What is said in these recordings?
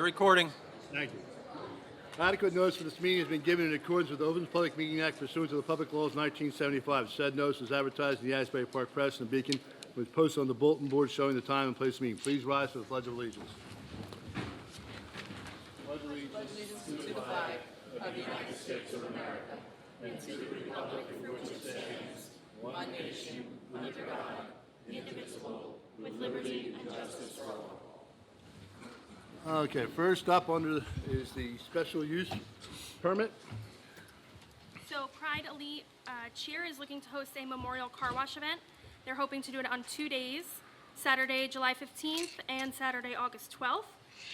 recording. Thank you. Adequate notice for this meeting has been given in accordance with the Open Public Meeting Act pursuant to the public laws 1975. Said notice is advertised in the Asbury Park Press and Beacon, with posted on the bulletin board showing the time and place of the meeting. Please rise for the Pledge of Allegiance. Okay, first up is the special use permit. So Pride Elite Cheer is looking to host a memorial car wash event. They're hoping to do it on 2 days, Saturday, July 15th and Saturday, August 12th.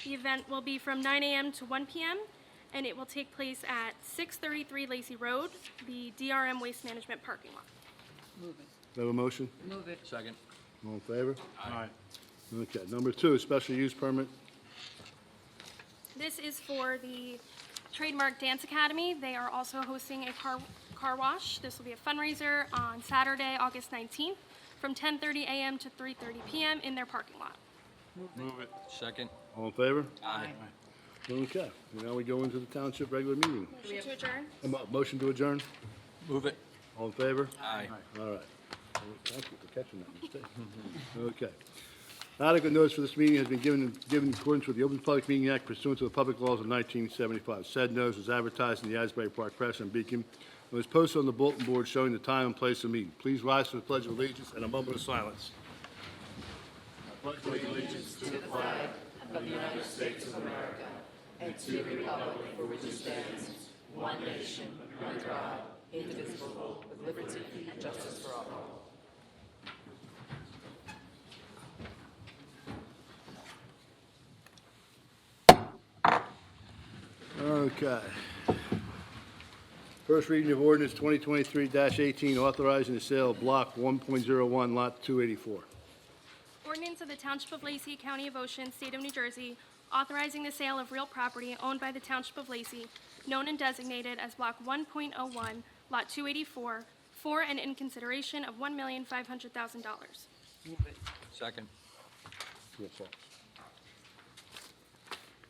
The event will be from 9 a.m. to 1 p.m. and it will take place at 633 Lacey Road, the DRM Waste Management parking lot. Move it. Do I have a motion? Move it. Second. All in favor? Aye. Okay, number two, special use permit. This is for the Trademark Dance Academy. They are also hosting a car wash. This will be a fundraiser on Saturday, August 19th from 10:30 a.m. to 3:30 p.m. in their parking lot. Move it. Second. All in favor? Aye. Okay, now we go into the township regular meeting. Motion to adjourn. Motion to adjourn? Move it. All in favor? Aye. All right. Thank you for catching that mistake. Okay. Adequate notice for this meeting has been given in accordance with the Open Public Meeting Act pursuant to the public laws of 1975. Said notice was advertised in the Asbury Park Press and Beacon and was posted on the bulletin board showing the time and place of the meeting. Please rise for the Pledge of Allegiance and a moment of silence. Of the United States of America and to the republic for which it stands, one nation, under God, indivisible, with liberty and justice for all. Okay. First reading of ordinance 2023-18, authorizing the sale of block 1.01, lot 284. Ordinance of the Township of Lacey, County of Ocean, State of New Jersey, authorizing the sale of real property owned by the Township of Lacey, known and designated as Block 1.01, Lot 284, for and in consideration of $1,500,000. Move it. Second.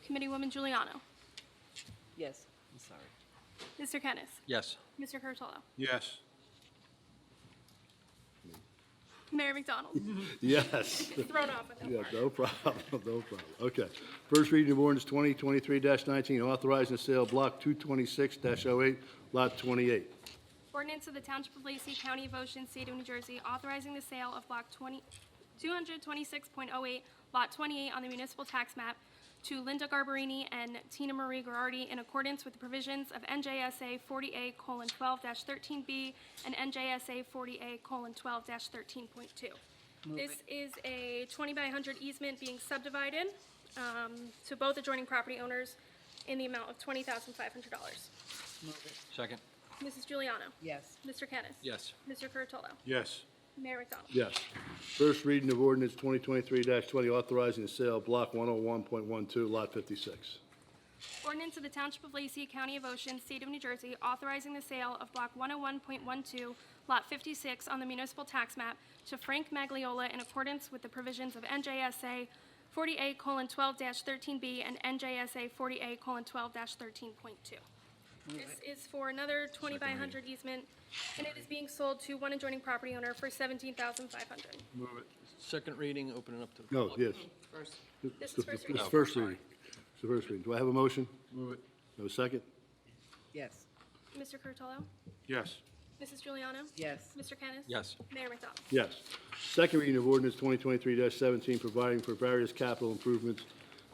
Committeewoman Giuliano. Yes. I'm sorry. Mr. Kennis. Yes. Mr. Curtolo. Yes. Mayor McDonald. Yes. Thrown off with that Yeah, part. no problem, no problem. Okay. First reading of ordinance 2023-19, authorizing the sale of block 226-08, lot 28. Ordinance of the Township of Lacey, County of Ocean, State of New Jersey, authorizing the sale of Block 226.08, Lot 28 on the municipal tax map to Linda Garbarini and Tina Marie Gerardi in accordance with the provisions of NJSA 40A:12-13B and NJSA 40A:12-13.2. This is a 20 by 100 easement being subdivided to both adjoining property owners in the amount of $20,500. Move it. Second. Mrs. Giuliano. Yes. Mr. Kennis. Yes. Mr. Curtolo. Yes. Mayor McDonald. Yes. First reading of ordinance 2023-20, authorizing the sale of block 101.12, lot 56. Ordinance of the Township of Lacey, County of Ocean, State of New Jersey, authorizing the sale of Block 101.12, Lot 56 on the municipal tax map to Frank Magliola in accordance with the provisions of NJSA 40A:12-13B and NJSA 40A:12-13.2. This is for another 20 by 100 easement, and it is being sold to one adjoining property owner for $17,500. Move it. Second reading, open it up to the No, public. yes. First. This is first reading. It's first reading. It's the first reading. Do I have a motion? Move it. Do I have a second? Yes. Mr. Curtolo. Yes. Mrs. Giuliano. Yes. Mr. Kennis. Yes. Mayor McDonald. Yes. Second reading of ordinance 2023-17, providing for various capital improvements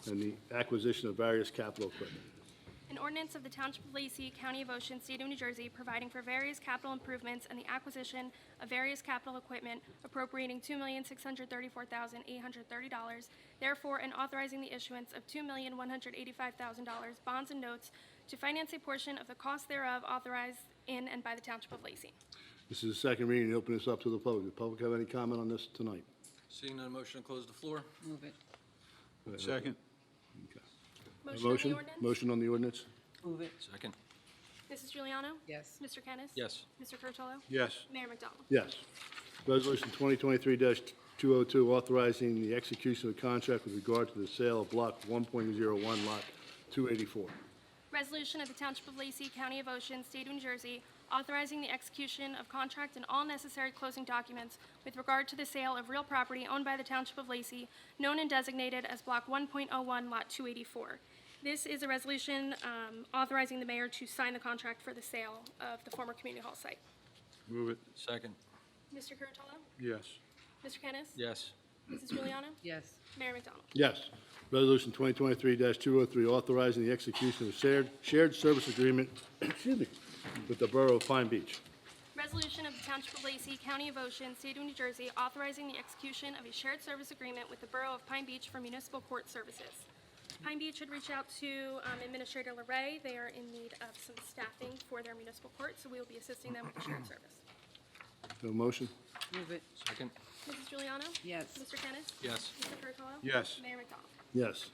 and the acquisition of various capital equipment. An ordinance of the Township of Lacey, County of Ocean, State of New Jersey, providing for various capital improvements and the acquisition of various capital equipment, appropriating $2,634,830, therefore, and authorizing the issuance of $2,185,000 bonds and notes to finance a portion of the cost thereof authorized in and by the Township of Lacey. This is the second reading. Open this up to the public. Does the public have any comment on this tonight? Seeing none, motion to close the floor. Move it. Second. Okay. Motion on the ordinance? Motion on the ordinance? Move it. Second. Mrs. Giuliano. Yes. Mr. Kennis. Yes. Mr. Curtolo. Yes. Mayor McDonald. Yes. Resolution 2023-18, 202, authorizing the execution of a contract with regard to the sale of Block 1.01, Lot 284. Resolution of the Township of Lacey, County of Ocean, State of New Jersey, authorizing the execution of contract and all necessary closing documents with regard to the sale of real property owned by the Township of Lacey, known and designated as Block 1.01, Lot 284. This is a resolution authorizing the mayor to sign the contract for the sale of the former community hall site. Move it. Second. Mr. Curatolo? Yes. Mr. Kennis? Yes. Mrs. Juliana? yes, Mayor McDonald? Yes. Resolution 2023-203, authorizing the execution of a shared service agreement, excuse me, with the Borough of Pine Beach. Resolution of the Township of Lacey, County of Ocean, State of New Jersey, authorizing the execution of a shared service agreement with the Borough of Pine Beach for municipal court services. Pine Beach had reached out to Administrator LeRae. They are in need of some staffing for their municipal court, so we will be assisting them with the shared service. No motion? move it, Second. Mrs. Juliana? yes, Mr. Kennis? Yes. Mr. Curatolo? Yes. Mayor McDonald? Yes.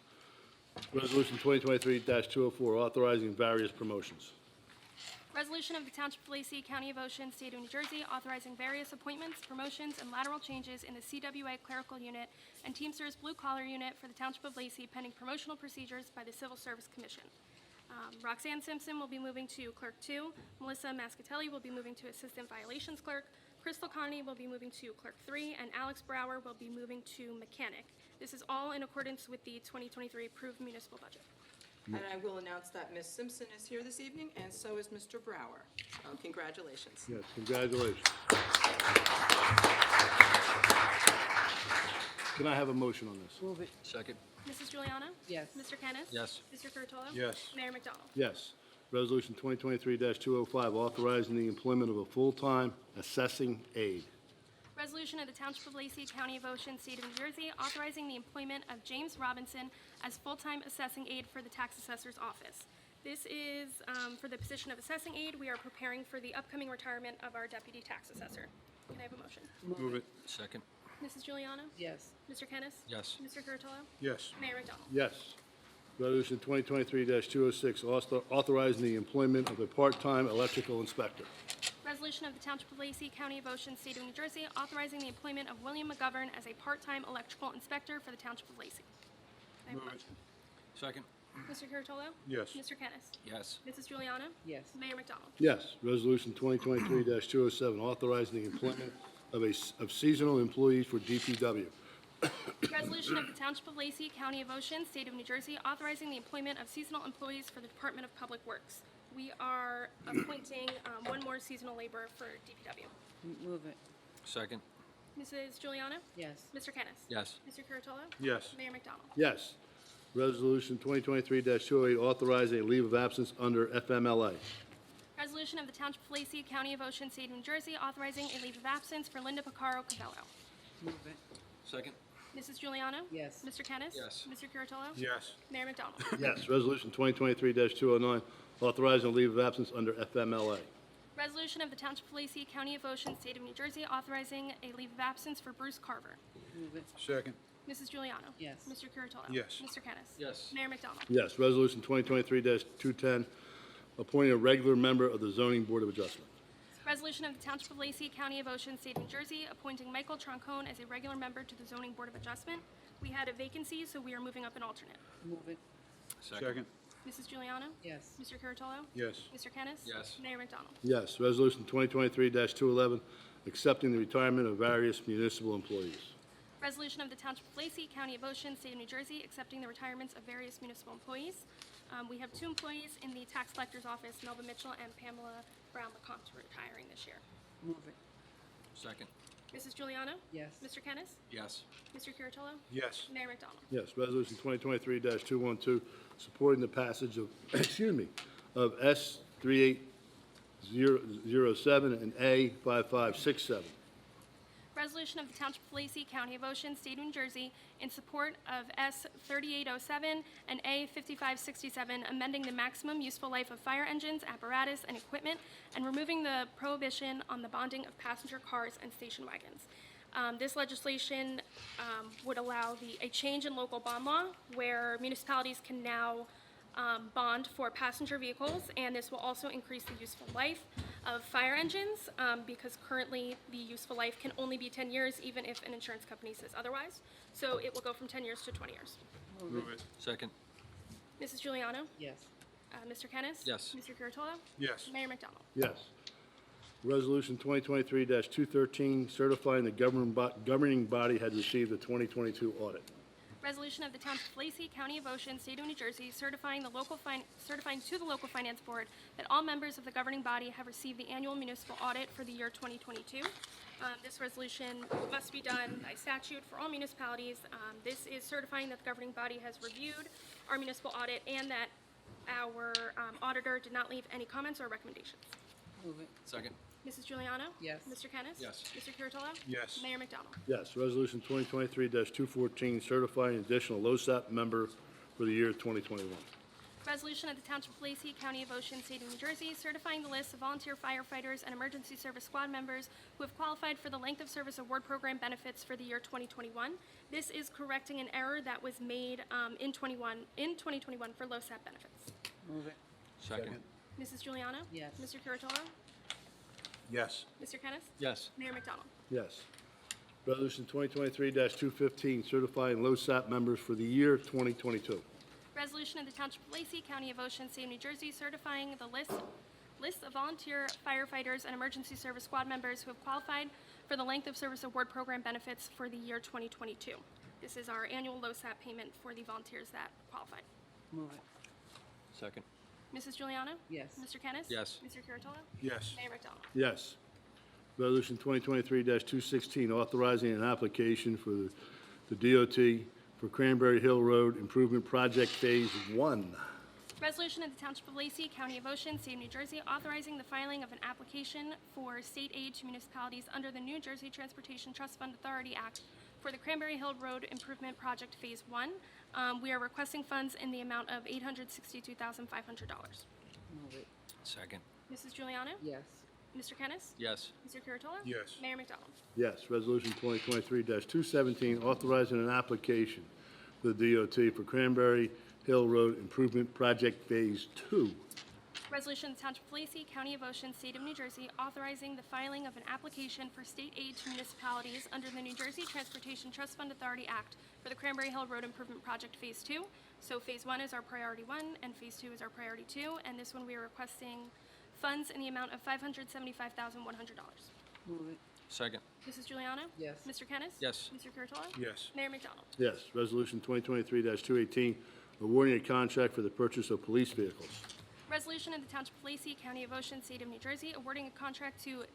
Resolution 2023-204, authorizing various promotions. Resolution of the Township of Lacey, County of Ocean, State of New Jersey, authorizing various appointments, promotions, and lateral changes in the CWA Clerical Unit and Teamsters Blue Collar Unit for the Township of Lacey pending promotional procedures by the Civil Service Commission. Roxanne Simpson will be moving to Clerk 2. Melissa Mascatelli will be moving to Assistant Violations Clerk. Crystal Connie will be moving to Clerk 3, and Alex Brower will be moving to Mechanic. This is all in accordance with the 2023 approved municipal budget. And I will announce that Ms. Simpson is here this evening, and so is Mr. Brower. Congratulations. Yes, congratulations. Can I have a motion on this? move it, Second. Mrs. Juliana? yes, Mr. Kennis? Yes. Mr. Curatolo? Yes. Mayor McDonald? Yes. Resolution 2023-205, authorizing the employment of a full-time assessing aide. Resolution of the Township of Lacey, County of Ocean, State of New Jersey, authorizing the employment of James Robinson as full-time assessing aide for the tax assessor's office. This is for the position of assessing aide. We are preparing for the upcoming retirement of our deputy tax assessor. Can I have a motion? Move it. Second. Mrs. Juliana? yes, Mr. Kennis? Yes. Mr. Curatolo? Yes. Mayor McDonald? Yes. Resolution 2023-206, authorizing the employment of a part-time electrical inspector. Resolution of the Township of Lacey, County of Ocean, State of New Jersey, authorizing the employment of William McGovern as a part-time electrical inspector for the Township of Lacey. Can I have a Move it. motion? Second. Mr. Curatolo? Yes. Mr. Kennis? Yes. Mrs. Juliana? yes, Mayor McDonald? Yes. Resolution 2023-207, authorizing the employment of seasonal employees for DPW. Resolution of the Township of Lacey, County of Ocean, State of New Jersey, authorizing the employment of seasonal employees for the Department of Public Works. We are appointing one more seasonal laborer for DPW. move it, Second. Mrs. Juliana? yes, Mr. Kennis? Yes. Mr. Curatolo? Yes. Mayor McDonald? Yes. Resolution 2023-208, authorizing a leave of absence under FMLA. Resolution of the Township of Lacey, County of Ocean, State of New Jersey, authorizing a leave of absence for Linda Picaro Cabello. move it, Second. Mrs. Juliana? yes, Mr. Kennis? Yes. Mr. Curatolo? Yes. Mayor McDonald? Yes. Resolution 2023-209, authorizing a leave of absence under FMLA. Resolution of the Township of Lacey, County of Ocean, State of New Jersey, authorizing a leave of absence for Bruce Carver. move it, Second. Mrs. Juliana? yes, Mr. Curatolo? Yes. Mr. Kennis? Yes. Mayor McDonald? Yes. Resolution 2023-210, appointing a regular member of the Zoning Board of Adjustment. Resolution of the Township of Lacey, County of Ocean, State of New Jersey, appointing Michael Troncone as a regular member to the Zoning Board of Adjustment. We had a vacancy, so we are moving up an alternate. move it, Second. Mrs. Juliana? yes, Mr. Curatolo? Yes. Mr. Kennis? Yes. Mayor McDonald? Yes. Resolution 2023-211, accepting the retirement of various municipal employees. Resolution of the Township of Lacey, County of Ocean, State of New Jersey, accepting the retirements of various municipal employees. We have two employees in the tax collector's office, Melba Mitchell and Pamela Brown-LeCompte, retiring this year. move it, Second. Mrs. Juliana? yes, Mr. Kennis? Yes. Mr. Curatolo? Yes. Mayor McDonald? Yes. Resolution 2023-212, supporting the passage of, excuse me, of S 3807 and A 5567. Resolution of the Township of Lacey, County of Ocean, State of New Jersey, in support of S 3807 and A 5567, amending the maximum useful life of fire engines, apparatus, and equipment, and removing the prohibition on the bonding of passenger cars and station wagons. This legislation would allow a change in local bond law, where municipalities can now bond for passenger vehicles, and this will also increase the useful life. of fire engines, because currently the useful life can only be 10 years, even if an insurance company says otherwise. So it will go from 10 years to 20 years. Move it. Second. Mrs. Giuliano. Yes. Mr. Kennis? Yes. Mr. Curatolo? Yes. Mayor McDonald? Yes. Resolution 2023-213, certifying the governing body had received the 2022 audit. Resolution of the Township of Lacey, County of Ocean, State of New Jersey, certifying to the local finance board that all members of the governing body have received the annual municipal audit for the year 2022. This resolution must be done by statute for all municipalities. This is certifying that the governing body has reviewed our municipal audit and that our auditor did not leave any comments or recommendations. Move it. Second. Mrs. Giuliano. Yes. Mr. Kennis? Yes. Mr. Curatolo? Yes. Mayor McDonald? Yes. Resolution 2023-214, certifying additional LoSAP member for the year 2021. Resolution of the Township of Lacey, County of Ocean, State of New Jersey, certifying the list of volunteer firefighters and emergency service squad members who have qualified for the length of service award program benefits for the year 2021. This is correcting an error that was made in 2021 for LoSAP benefits. Move it. Second. Mrs. Giuliano. Yes. Mr. Curatolo? Yes. Mr. Kennis? Yes. Mayor McDonald? Yes. Resolution 2023-215, certifying LoSAP members for the year 2022. Resolution of the Township of Lacey, County of Ocean, State of New Jersey, certifying the list of volunteer firefighters and emergency service squad members who have qualified for the length of service award program benefits for the year 2022. This is our annual LoSAP payment for the volunteers that qualified. Move it. Second. Mrs. Giuliano. Yes. Mr. Kennis? Yes. Mr. Curatolo? Yes. Mayor McDonald? Yes. Resolution 2023-216, authorizing an application for the DOT for Cranberry Hill Road Improvement Project Phase 1. Resolution of the Township of Lacey, County of Ocean, State of New Jersey, authorizing the filing of an application for state aid to municipalities under the New Jersey Transportation Trust Fund Authority Act for the Cranberry Hill Road Improvement Project Phase 1. We are requesting funds in the amount of $862,500. Move it. Second. Mrs. Giuliano. Yes. Mr. Kennis? Yes. Mr. Curatolo? Yes. Mayor McDonald? Yes. Resolution 2023-217, authorizing an application for the DOT for Cranberry Hill Road Improvement Project Phase 2. Resolution of the Township of Lacey, County of Ocean, State of New Jersey, authorizing the filing of an application for state aid to municipalities under the New Jersey Transportation Trust Fund Authority Act for the Cranberry Hill Road Improvement Project Phase 2. So Phase 1 is our priority 1, and Phase 2 is our priority 2, and this one we are requesting funds in the amount of $575,100. Move it. Second. Mrs. Giuliano. Yes. Mr. Kennis? Yes. Mr. Curatolo? Yes. Mayor McDonald? Yes. Resolution 2023-218, awarding a contract for the purchase of police vehicles. Resolution of the Township of Lacey, County of Ocean, State of New Jersey, awarding a contract to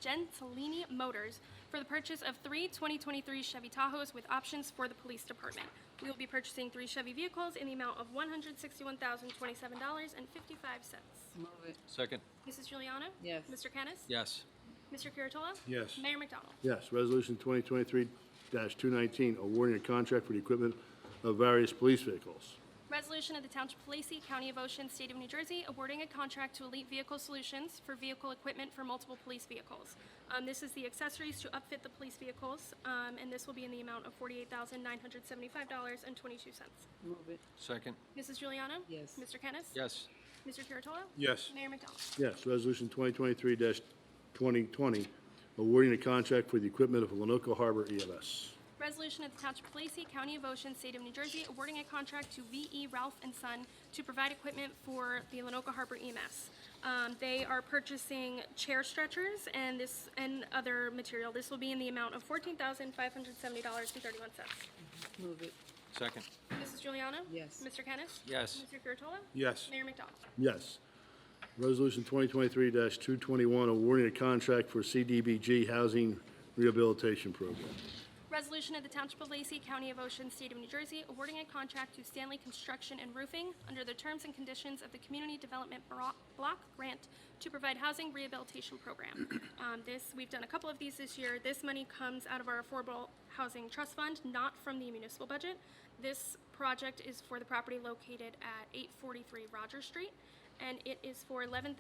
Gentilini Motors for the purchase of 3 2023 Chevy Tahoes with options for the police department. We will be purchasing 3 Chevy vehicles in the amount of $161,027.55. Move it. Second. Mrs. Giuliano. Yes. Mr. Kennis? Yes. Mr. Curatolo? Yes. Mayor McDonald? Yes. Resolution 2023-219, awarding a contract for the equipment of various police vehicles. Resolution of the Township of Lacey, County of Ocean, State of New Jersey, awarding a contract to Elite Vehicle Solutions for vehicle equipment for multiple police vehicles. This is the accessories to upfit the police vehicles, and this will be in the amount of $48,975.22. Move it. Second. Mrs. Giuliano. Yes. Mr. Kennis? Yes. Mr. Curatolo? Yes. Mayor McDonald? Yes. Resolution 2023-2020, awarding a contract for the equipment of Lenoka Harbor EMS. Resolution of the Township of Lacey, County of Ocean, State of New Jersey, awarding a contract to V.E. Ralph and Son to provide equipment for the Lenoka Harbor EMS. They are purchasing chair stretchers and other material. This will be in the amount of $14,570.31. Move it. Second. Mrs. Giuliano. Yes. Mr. Kennis? Yes. Mr. Curatolo? Yes. Mayor McDonald? Yes. Resolution 2023-221, awarding a contract for CDBG Housing Rehabilitation Program. Resolution of the Township of Lacey, County of Ocean, State of New Jersey, awarding a contract to Stanley Construction and Roofing under the terms and conditions of the Community Development Block Grant to provide housing rehabilitation program. We've done a couple of these this year. This money comes out of our Affordable Housing Trust Fund, not from the municipal budget. This project is for the property located at 843 Rogers Street, and it is for $11,250.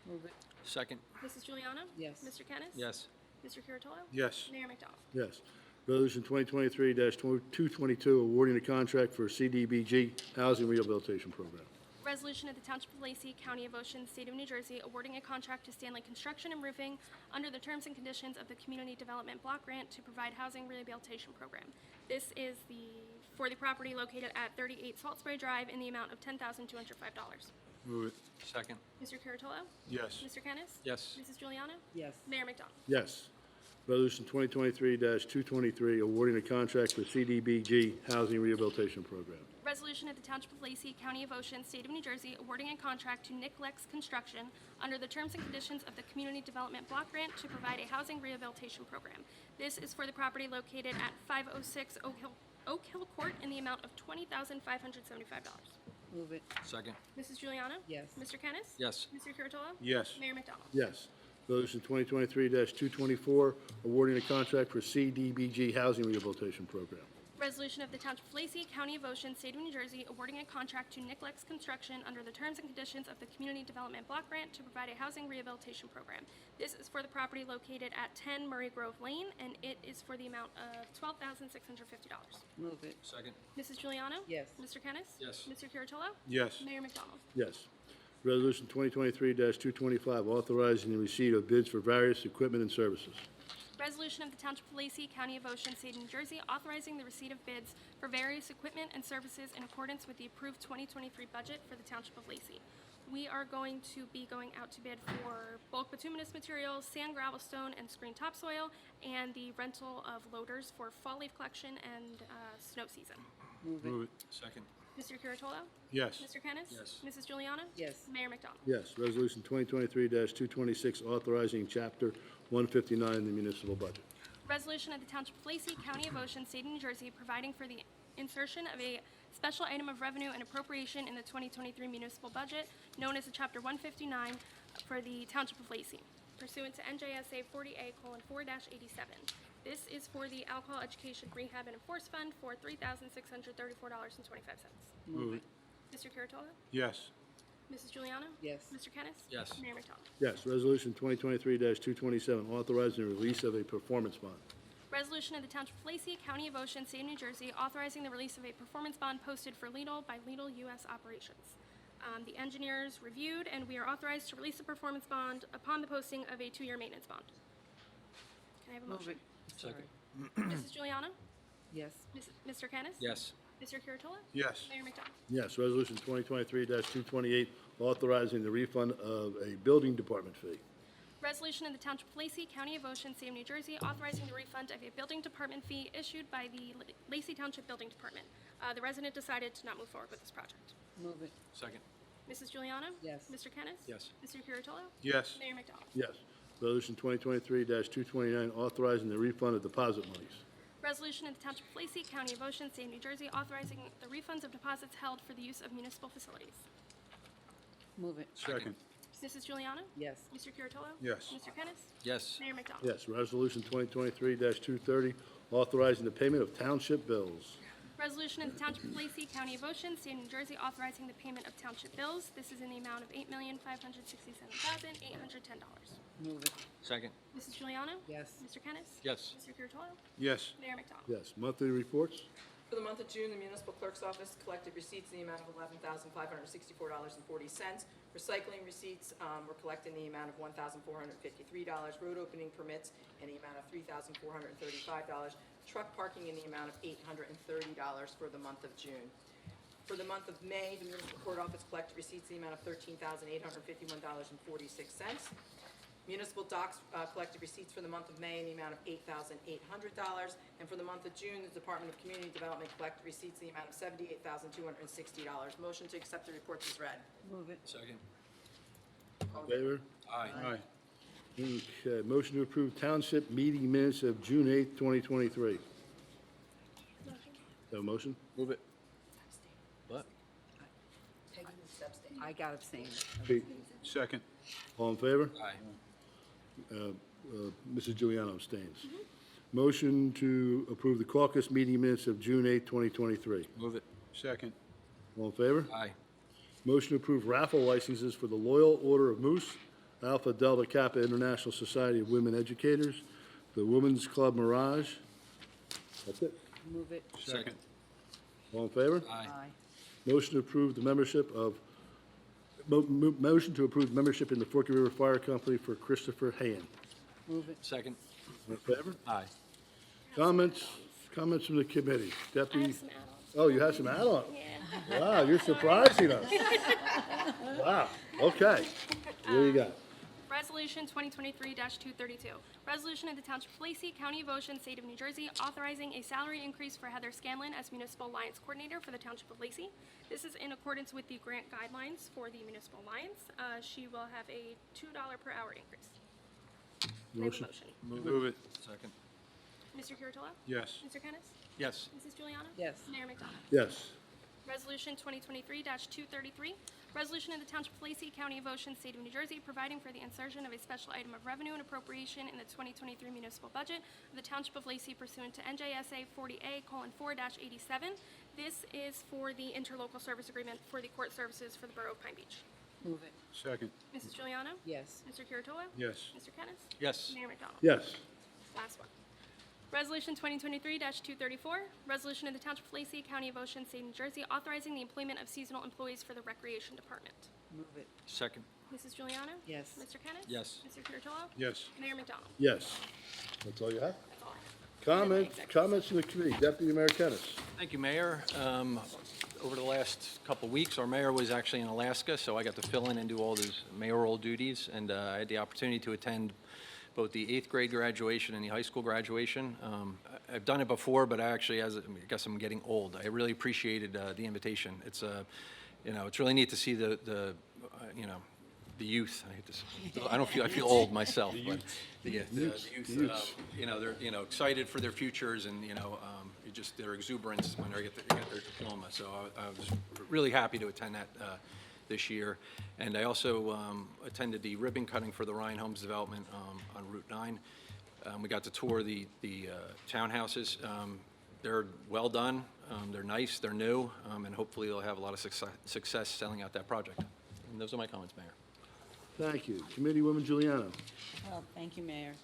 Move it. Second. Mrs. Giuliano. Yes. Mr. Kennis? Yes. Mr. Curatolo? Yes. Mayor McDonald? Yes. Resolution 2023-222, awarding a contract for CDBG Housing Rehabilitation Program. Resolution of the Township of Lacey, County of Ocean, State of New Jersey, awarding a contract to Stanley Construction and Roofing under the terms and conditions of the Community Development Block Grant to provide housing rehabilitation program. This is for the property located at 38 Salisbury Drive in the amount of $10,205. Move it. Second. Mr. Curatolo? Yes. Mr. Kennis? Yes. Mrs. Juliana? Yes. Mayor McDonald? Yes. Resolution 2023-223, awarding a contract for CDBG Housing Rehabilitation Program. Resolution of the Township of Lacey, County of Ocean, State of New Jersey, awarding a contract to Nick Lex Construction under the terms and conditions of the Community Development Block Grant to provide a housing rehabilitation program. This is for the property located at 506 Oak Hill Court in the amount of $20,575. Move it. Second. Mrs. Juliana? Yes. Mr. Kennis? Yes. Mr. Curatolo? Yes. Mayor McDonald? Yes. Resolution 2023-224, awarding a contract for CDBG Housing Rehabilitation Program. Resolution of the Township of Lacey, County of Ocean, State of New Jersey, awarding a contract to Nick Lex Construction under the terms and conditions of the Community Development Block Grant to provide a housing rehabilitation program. This is for the property located at 10 Murray Grove Lane, and it is for the amount of $12,650. Move it. Second. Mrs. Giuliano? Yes. Mr. Kennis? Yes. Mr. Curatolo? Yes. Mayor McDonald? Yes. Resolution 2023-225, authorizing the receipt of bids for various equipment and services. Resolution of the Township of Lacey, County of Ocean, State of New Jersey, authorizing the receipt of bids for various equipment and services in accordance with the approved 2023 budget for the Township of Lacey. We are going to be going out to bid for bulk bituminous materials, sand, gravel, stone, and screen topsoil, and the rental of loaders for fall leaf collection and snow season. Move it. Move it. Second. Mr. Curatolo? Yes. Mr. Kennis? Yes. Mrs. Juliana? Yes. Mayor McDonald? Yes. Resolution 2023-226, authorizing Chapter 159 in the municipal budget. Resolution of the Township of Lacey, County of Ocean, State of New Jersey, providing for the insertion of a special item of revenue and appropriation in the 2023 municipal budget, known as the Chapter 159 for the Township of Lacey, pursuant to NJSA 40A:4-87. This is for the Alcohol Education Rehab and Enforce Fund for $3,634.25. Move it. Mr. Curatolo? Yes. Mrs. Juliana? Yes. Mr. Kennis? Yes. Mayor McDonald? Yes. Resolution 2023-227, authorizing the release of a performance bond. Resolution of the Township of Lacey, County of Ocean, State of New Jersey, authorizing the release of a performance bond posted for Lidl by Lidl U.S. Operations. The engineers reviewed, and we are authorized to release the performance bond upon the posting of a 2-year maintenance bond. Can I have a Move motion? it. Second. Mrs. Juliana? Yes. Mr. Kennis? Yes. Mr. Curatolo? Yes. Mayor McDonald? Yes. Resolution 2023-228, authorizing the refund of a building department fee. Resolution of the Township of Lacey, County of Ocean, State of New Jersey, authorizing the refund of a building department fee issued by the Lacey Township Building Department. The resident decided to not move forward with this project. Move it. Mrs. Second. Juliana? Yes. Mr. Kennis? Yes. Mr. Curatolo? Yes. Mayor McDonald? Yes. Resolution 2023-229, authorizing the refund of deposit monies. Resolution of the Township of Lacey, County of Ocean, State of New Jersey, authorizing the refunds of deposits held for the use of municipal facilities. Move it. Second. Mrs. Juliana? Yes. Mr. Curatolo? Yes. Mr. Kennis? Yes. Mayor McDonald? Yes. Resolution 2023-230, authorizing the payment of township bills. Resolution of the Township of Lacey, County of Ocean, State of New Jersey, authorizing the payment of township bills. This is in the amount of $8,567,810. Move it. Second. Mrs. Juliana? Yes. Mr. Kennis? Yes. Mr. Curatolo? Yes. Mayor McDonald? Yes. Monthly reports. For the month of June, the municipal clerk's office collected receipts in the amount of $11,564.40. Recycling receipts were collected in the amount of $1,453. Road opening permits in the amount of $3,435. Truck parking in the amount of $830 for the month of June. For the month of May, the municipal court office collected receipts in the amount of $13,851.46. Municipal docks collected receipts for the month of May in the amount of $8,800. And for the month of June, the Department of Community Development collected receipts in the amount of $78,260. Motion to accept the reports is read. Move it. Second. In favor? Aye. Okay. Motion to approve township meeting minutes of June 8th, 2023. Have a motion? Move it. What? I got abstained. Pete? Second. All in favor? Aye. Mrs. Giuliano abstains. Motion to approve the caucus meeting minutes of June 8th, 2023. Move it. Second. All in favor? Aye. Motion to approve raffle licenses for the Loyal Order of Moose, Alpha Delta Kappa International Society of Women Educators, the Women's Club Mirage. That's it. Move it. Second. All in favor? Aye. Aye. Motion to approve the membership of Motion to approve membership in the Forked River Fire Company for Christopher Hand. Move it. Second. All in favor? Aye. Comments from the committee? I Deputy, have some add-ons. oh, you have some add-on? Yeah. Wow, you're surprising us. Wow, okay. What do you got? Resolution 2023-232. Resolution of the Township of Lacey, County of Ocean, State of New Jersey, authorizing a salary increase for Heather Scanlon as Municipal Alliance Coordinator for the Township of Lacey. This is in accordance with the grant guidelines for the Municipal Alliance. She will have a $2 per hour increase. May I have a Motion. Move it. Second. Mr. Curatolo? Yes. Mr. Kennis? Yes. Mrs. Juliana? Yes. Mayor McDonald? Yes. Resolution 2023-233, resolution of the Township of Lacey, County of Ocean, State of New Jersey, providing for the insertion of a special item of revenue and appropriation in the 2023 municipal budget of the Township of Lacey pursuant to NJSA 40A:4-87. This is for the interlocal service agreement for the court services for the Borough of Pine Beach. Move it. Second. Mrs. Juliana? Yes. Mr. Curatolo? Yes. Mr. Kennis? Yes. Mayor McDonald? Yes. Last one. Resolution 2023-234, resolution of the Township of Lacey, County of Ocean, State of New Jersey, authorizing the employment of seasonal employees for the Recreation Department. Move it. Second. Mrs. Juliana? Yes. Mr. Kennis? Yes. Mr. Curatolo? Yes. Mayor McDonald? Yes. That's all you have? That's all I have. Comments from the committee? Deputy Mayor Kennis. Thank you, Mayor. Over the last couple of weeks, our mayor was actually in Alaska, so I got to fill in and do all his mayoral duties, and I had the opportunity to attend both the 8th grade graduation and the high school graduation. I've done it before, but I guess I'm getting old. I really appreciated the invitation. It's it's really neat to see the youth. I feel old myself, but the youth. They're excited for their futures, and just their exuberance when they get their diploma. So I was really happy to attend that this year. And I also attended the ribbon cutting for the Ryan Homes development on Route 9. We got to tour the townhouses. They're well done, they're nice, they're new, and hopefully they'll have a lot of success selling out that project. And those are my comments, Mayor. Thank you. Committeewoman Juliana. Well, thank you, Mayor.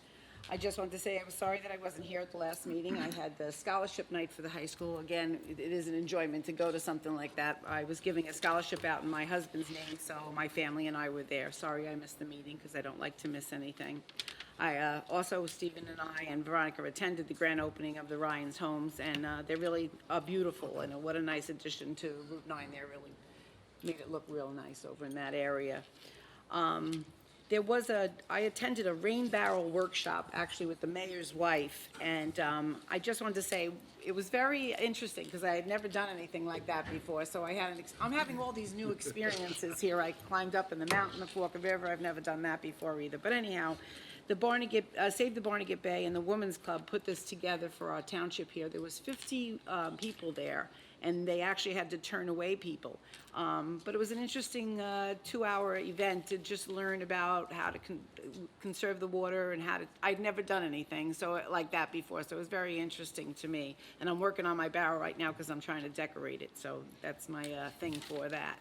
I just wanted to say I was sorry that I wasn't here at the last meeting. I had the scholarship night for the high school. Again, it is an enjoyment to go to something like that. I was giving a scholarship out in my husband's name, so my family and I were there. Sorry I missed the meeting because I don't like to miss anything. I also, Stephen and I and Veronica attended the grand opening of the Ryan's Homes, and they're really beautiful, and what a nice addition to Route 9. They really made it look real nice over in that area. I attended a rain barrel workshop, actually with the mayor's wife, and I just wanted to say, it was very interesting, because I had never done anything like that before, so I'm having all these new experiences here. I climbed up in the mountain, the Forked River. I've never done that before either, but anyhow, the Save the Barnegat Bay and the Women's Club put this together for our township here. There was 50 people there, and they actually had to turn away people. But it was an interesting 2-hour event to just learn about how to conserve the water and I'd never done anything like that before, so it was very interesting to me. And I'm working on my barrel right now because I'm trying to decorate it, so that's my thing for that.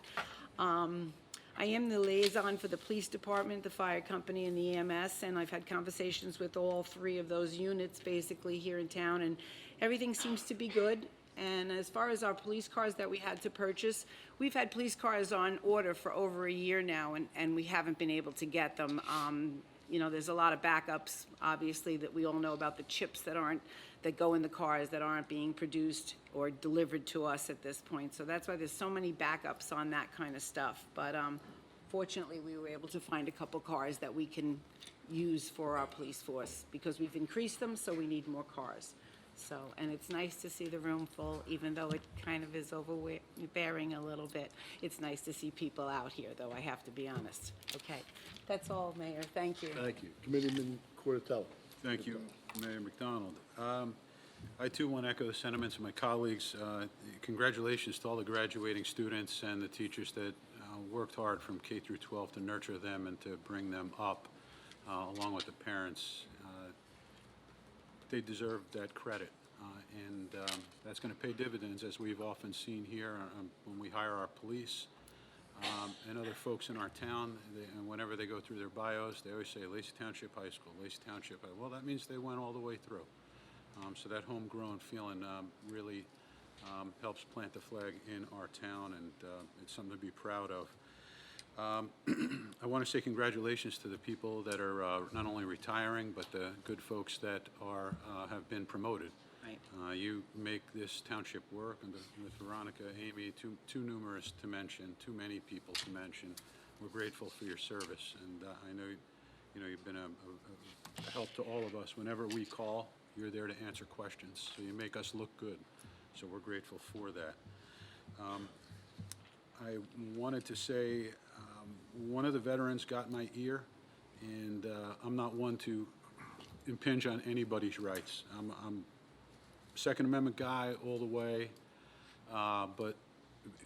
I am the liaison for the police department, the fire company, and the EMS, and I've had conversations with all 3 of those units basically here in town, and everything seems to be good. And as far as our police cars that we had to purchase, we've had police cars on order for over a year now, and we haven't been able to get them. There's a lot of backups, obviously, that we all know about, the chips that go in the cars that aren't being produced or delivered to us at this point. So that's why there's so many backups on that kind of stuff. But fortunately, we were able to find a couple cars that we can use for our police force, because we've increased them, so we need more cars. So, and it's nice to see the room full, even though it kind of is overbearing a little bit. It's nice to see people out here, though, I have to be honest. Okay, that's all, Mayor. Thank you. Thank you. Committeeman Cortella. Thank you, Mayor McDonald. I too want to echo the sentiments of my colleagues. Congratulations to all the graduating students and the teachers that worked hard from K through 12 to nurture them and to bring them up, along with the parents. They deserve that credit, and that's going to pay dividends, as we've often seen here when we hire our police and other folks in our town. And whenever they go through their bios, they always say Lacey Township High School, Lacey Township. Well, that means they went all the way through. So that homegrown feeling really helps plant the flag in our town, and it's something to be proud of. I want to say congratulations to the people that are not only retiring, but the good folks that are, have been promoted. Right. You make this township work, and with Veronica, Amy, too numerous to mention, too many people to mention. We're grateful for your service, and I know, you've been a help to all of us. Whenever we call, you're there to answer questions, so you make us look good. So we're grateful for that. I wanted to say, one of the veterans got my ear, and I'm not one to impinge on anybody's rights. I'm Second Amendment guy all the way, but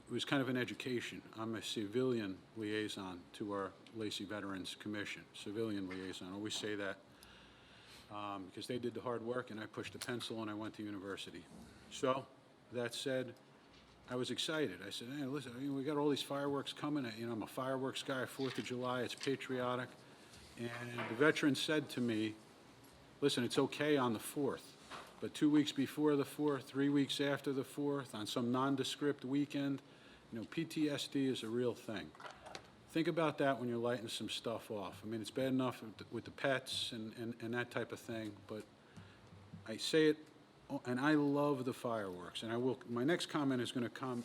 it was kind of an education. I'm a civilian liaison to our Lacey Veterans Commission, civilian liaison. I always say that because they did the hard work, and I pushed a pencil, and I went to university. So, that said, I was excited. I said, hey, listen, we got all these fireworks coming. I'm a fireworks guy, 4th of July, it's patriotic. And the veteran said to me, listen, it's okay on the 4th, but 2 weeks before the 4th, 3 weeks after the 4th, on some nondescript weekend, PTSD is a real thing. Think about that when you're lighting some stuff off. I mean, it's bad enough with the pets and that type of thing, but I say it, and I love the fireworks, and I will. My next comment is going to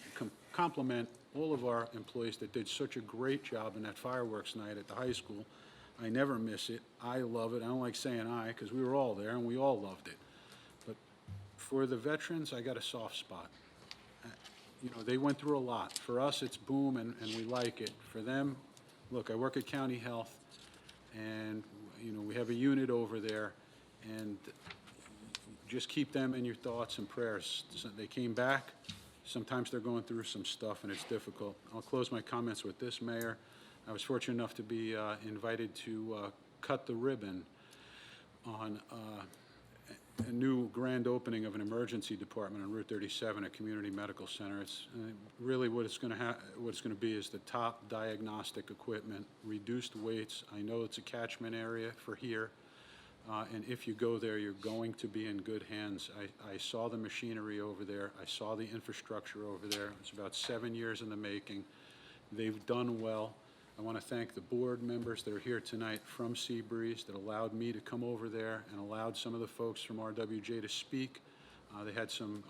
compliment all of our employees that did such a great job in that fireworks night at the high school. I never miss it. I love it. I don't like saying I, because we were all there and we all loved it. But for the veterans, I got a soft spot. They went through a lot. For us, it's boom, and we like it. For them, look, I work at County Health, and we have a unit over there, and just keep them in your thoughts and prayers. So they came back. Sometimes they're going through some stuff, and it's difficult. I'll close my comments with this, Mayor. I was fortunate enough to be invited to cut the ribbon on a new grand opening of an emergency department on Route 37 at Community Medical Center. It's really what it's going to be is the top diagnostic equipment, reduced weights. I know it's a catchment area for here. And if you go there, you're going to be in good hands. I saw the machinery over there. I saw the infrastructure over there. It's about 7 years in the making. They've done well. I want to thank the board members that are here tonight from Seabreeze that allowed me to come over there and allowed some of the folks from RWJ to speak. They had some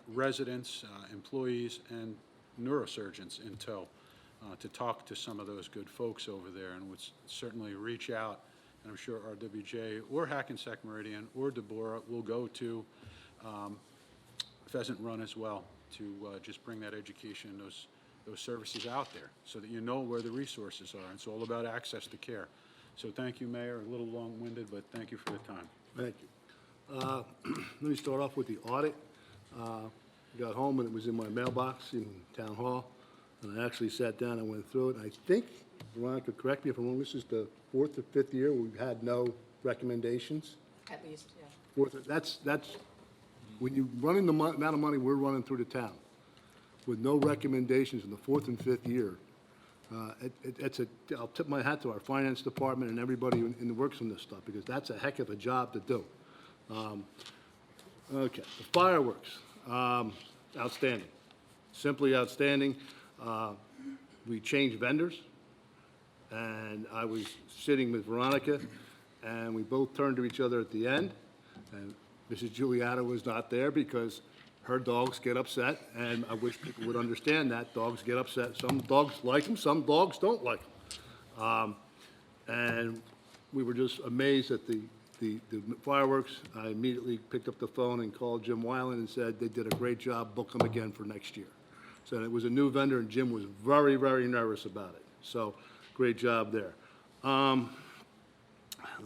residents, employees, and neurosurgeons in tow to talk to some of those good folks over there, and would certainly reach out. And I'm sure RWJ or Hackensack Meridian or Deborah will go to Pheasant Run as well to just bring that education and those services out there so that you know where the resources are. It's all about access to care. So thank you, Mayor. A little long-winded, but thank you for the time. Thank you. Let me start off with the audit. I got home and it was in my mailbox in Town Hall, and I actually sat down and went through it. And I think, Veronica, correct me if I'm wrong, this is the 4th or 5th year we've had no recommendations. At least, yeah. That's when you running the amount of money we're running through the town with no recommendations in the 4th and 5th year. I'll tip my hat to our finance department and everybody in the works on this stuff, because that's a heck of a job to do. Okay, the fireworks, outstanding, simply outstanding. We changed vendors, and I was sitting with Veronica, and we both turned to each other at the end, and Mrs. Giuliano was not there because her dogs get upset, and I wish people would understand that. Dogs get upset. Some dogs like them, some dogs don't like them. And we were just amazed at the fireworks. I immediately picked up the phone and called Jim Weiland and said they did a great job, book them again for next year. So it was a new vendor, and Jim was very, very nervous about it. So great job there. Let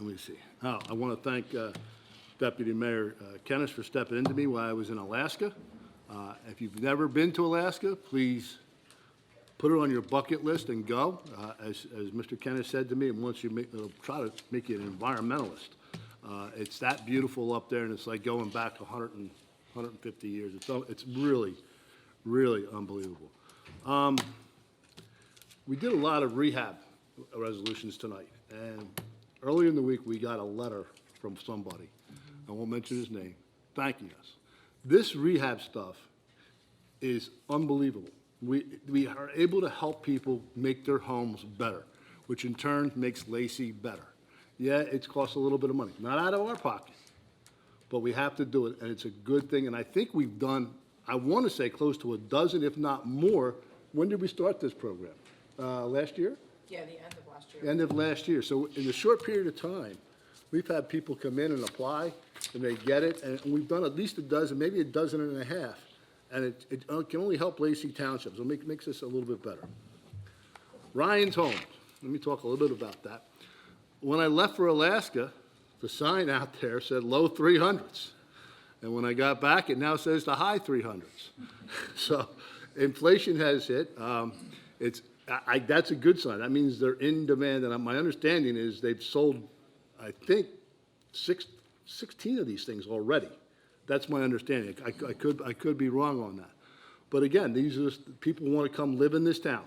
me see. Oh, I want to thank Deputy Mayor Kennis for stepping into me while I was in Alaska. If you've never been to Alaska, please put it on your bucket list and go. As Mr. Kennis said to me, and once you it'll try to make you an environmentalist. It's that beautiful up there, and it's like going back 150 years. It's really, really unbelievable. We did a lot of rehab resolutions tonight, and earlier in the week, we got a letter from somebody, I won't mention his name, thanking us. This rehab stuff is unbelievable. we are able to help people make their homes better, which in turn makes Lacey better. Yeah, it's cost a little bit of money, not out of our pocket, but we have to do it, and it's a good thing. And I think we've done, I want to say, close to a dozen, if not more. When did we start this program? Last year? Yeah, the end of last year. End of last year. So in a short period of time, we've had people come in and apply, and they get it, and we've done at least a dozen, maybe a dozen and a half. And it can only help Lacey Township, so it makes us a little bit better. Ryan's Homes, let me talk a little bit about that. When I left for Alaska, the sign out there said low 300s. And when I got back, it now says the high 300s. So inflation has hit. That's a good sign. That means they're in demand, and my understanding is they've sold, I think, 16 of these things already. That's my understanding. I could be wrong on that. But again, these are people who want to come live in this town.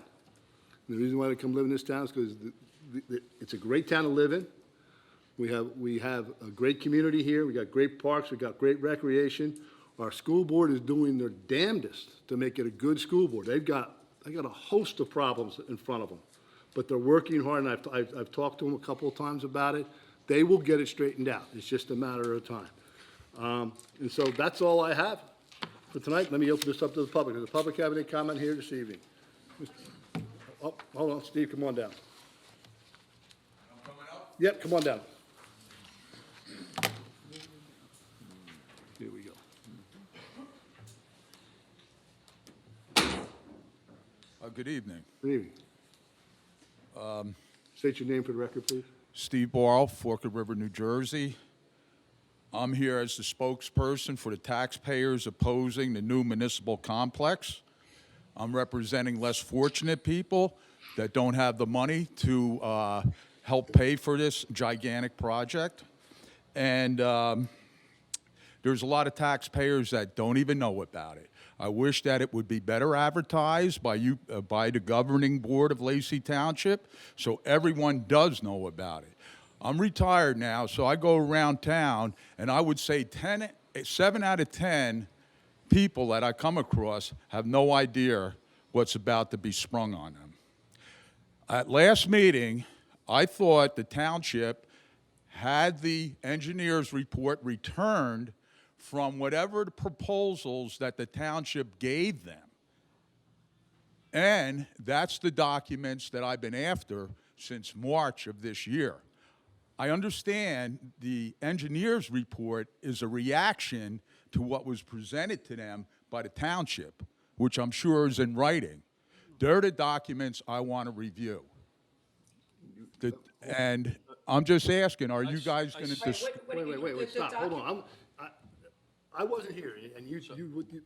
And the reason why they come live in this town is because it's a great town to live in. We have a great community here. We got great parks. We got great recreation. Our school board is doing their damnedest to make it a good school board. They got a host of problems in front of them, but they're working hard, and I've talked to them a couple of times about it. They will get it straightened out. It's just a matter of time. And so that's all I have for tonight. Let me open this up to the public. Does the public have any comment here this evening? Oh, hold on, Steve, come on down. I'm coming up? Yep, come on down. Here we go. Good evening. Good evening. State your name for the record, please. Steve Borrell, Forked River, New Jersey. I'm here as the spokesperson for the taxpayers opposing the new municipal complex. I'm representing less fortunate people that don't have the money to help pay for this gigantic project. And there's a lot of taxpayers that don't even know about it. I wish that it would be better advertised by the governing board of Lacey Township, so everyone does know about it. I'm retired now, so I go around town, and I would say 7 out of 10 people that I come across have no idea what's about to be sprung on them. At last meeting, I thought the township had the engineer's report returned from whatever the proposals that the township gave them. And that's the documents that I've been after since March of this year. I understand the engineer's report is a reaction to what was presented to them by the township, which I'm sure is in writing. They're the documents I want to review. And I'm just asking, are you guys going to... Wait, stop, hold on. I wasn't here, and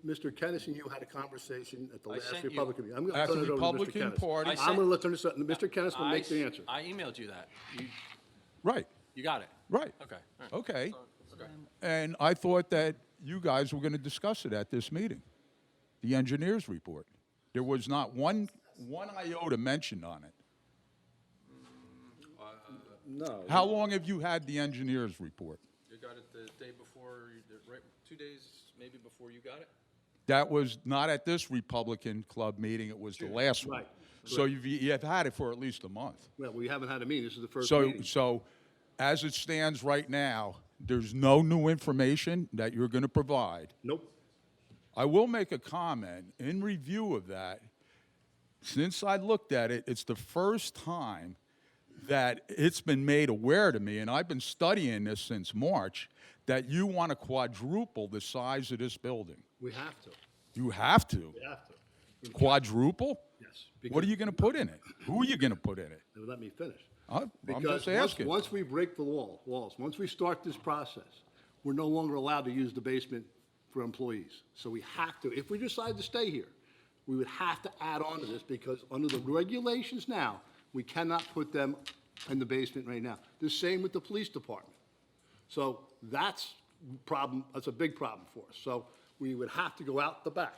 Mr. Kennis and you had a conversation at the last sent you- Republican meeting. I'm going At to the turn it over to Mr. Republican Kennis. Party- I'm going to turn this up, Mr. Kennis will make the answer. I emailed you that. Right, You got it? right. Okay. All right. Okay. Okay. And I thought that you guys were going to discuss it at this meeting, the engineer's report. There was not one iota mentioned on it. No. How long have you had the engineer's report? You got it the day before, right, 2 days maybe before you got it? That was not at this Republican club meeting, it was the last one. Right, So you've had it for at least a month. Well, we haven't had a meeting. This is the first So, meeting. so as it stands right now, there's no new information that you're going to provide. Nope. I will make a comment in review of that. Since I looked at it, it's the first time that it's been made aware to me, and I've been studying this since March, that you want to quadruple the size of this building. We have to. You have to. We have to. Quadruple? Yes. What are you going to put in it? Who are you going to put in it? Let me finish. I'm Because just asking. once we break the walls, once we start this process, we're no longer allowed to use the basement for employees. So we have to, if we decide to stay here, we would have to add on to this because under the regulations now, we cannot put them in the basement right now. The same with the police department. So that's a big problem for us. So we would have to go out the back.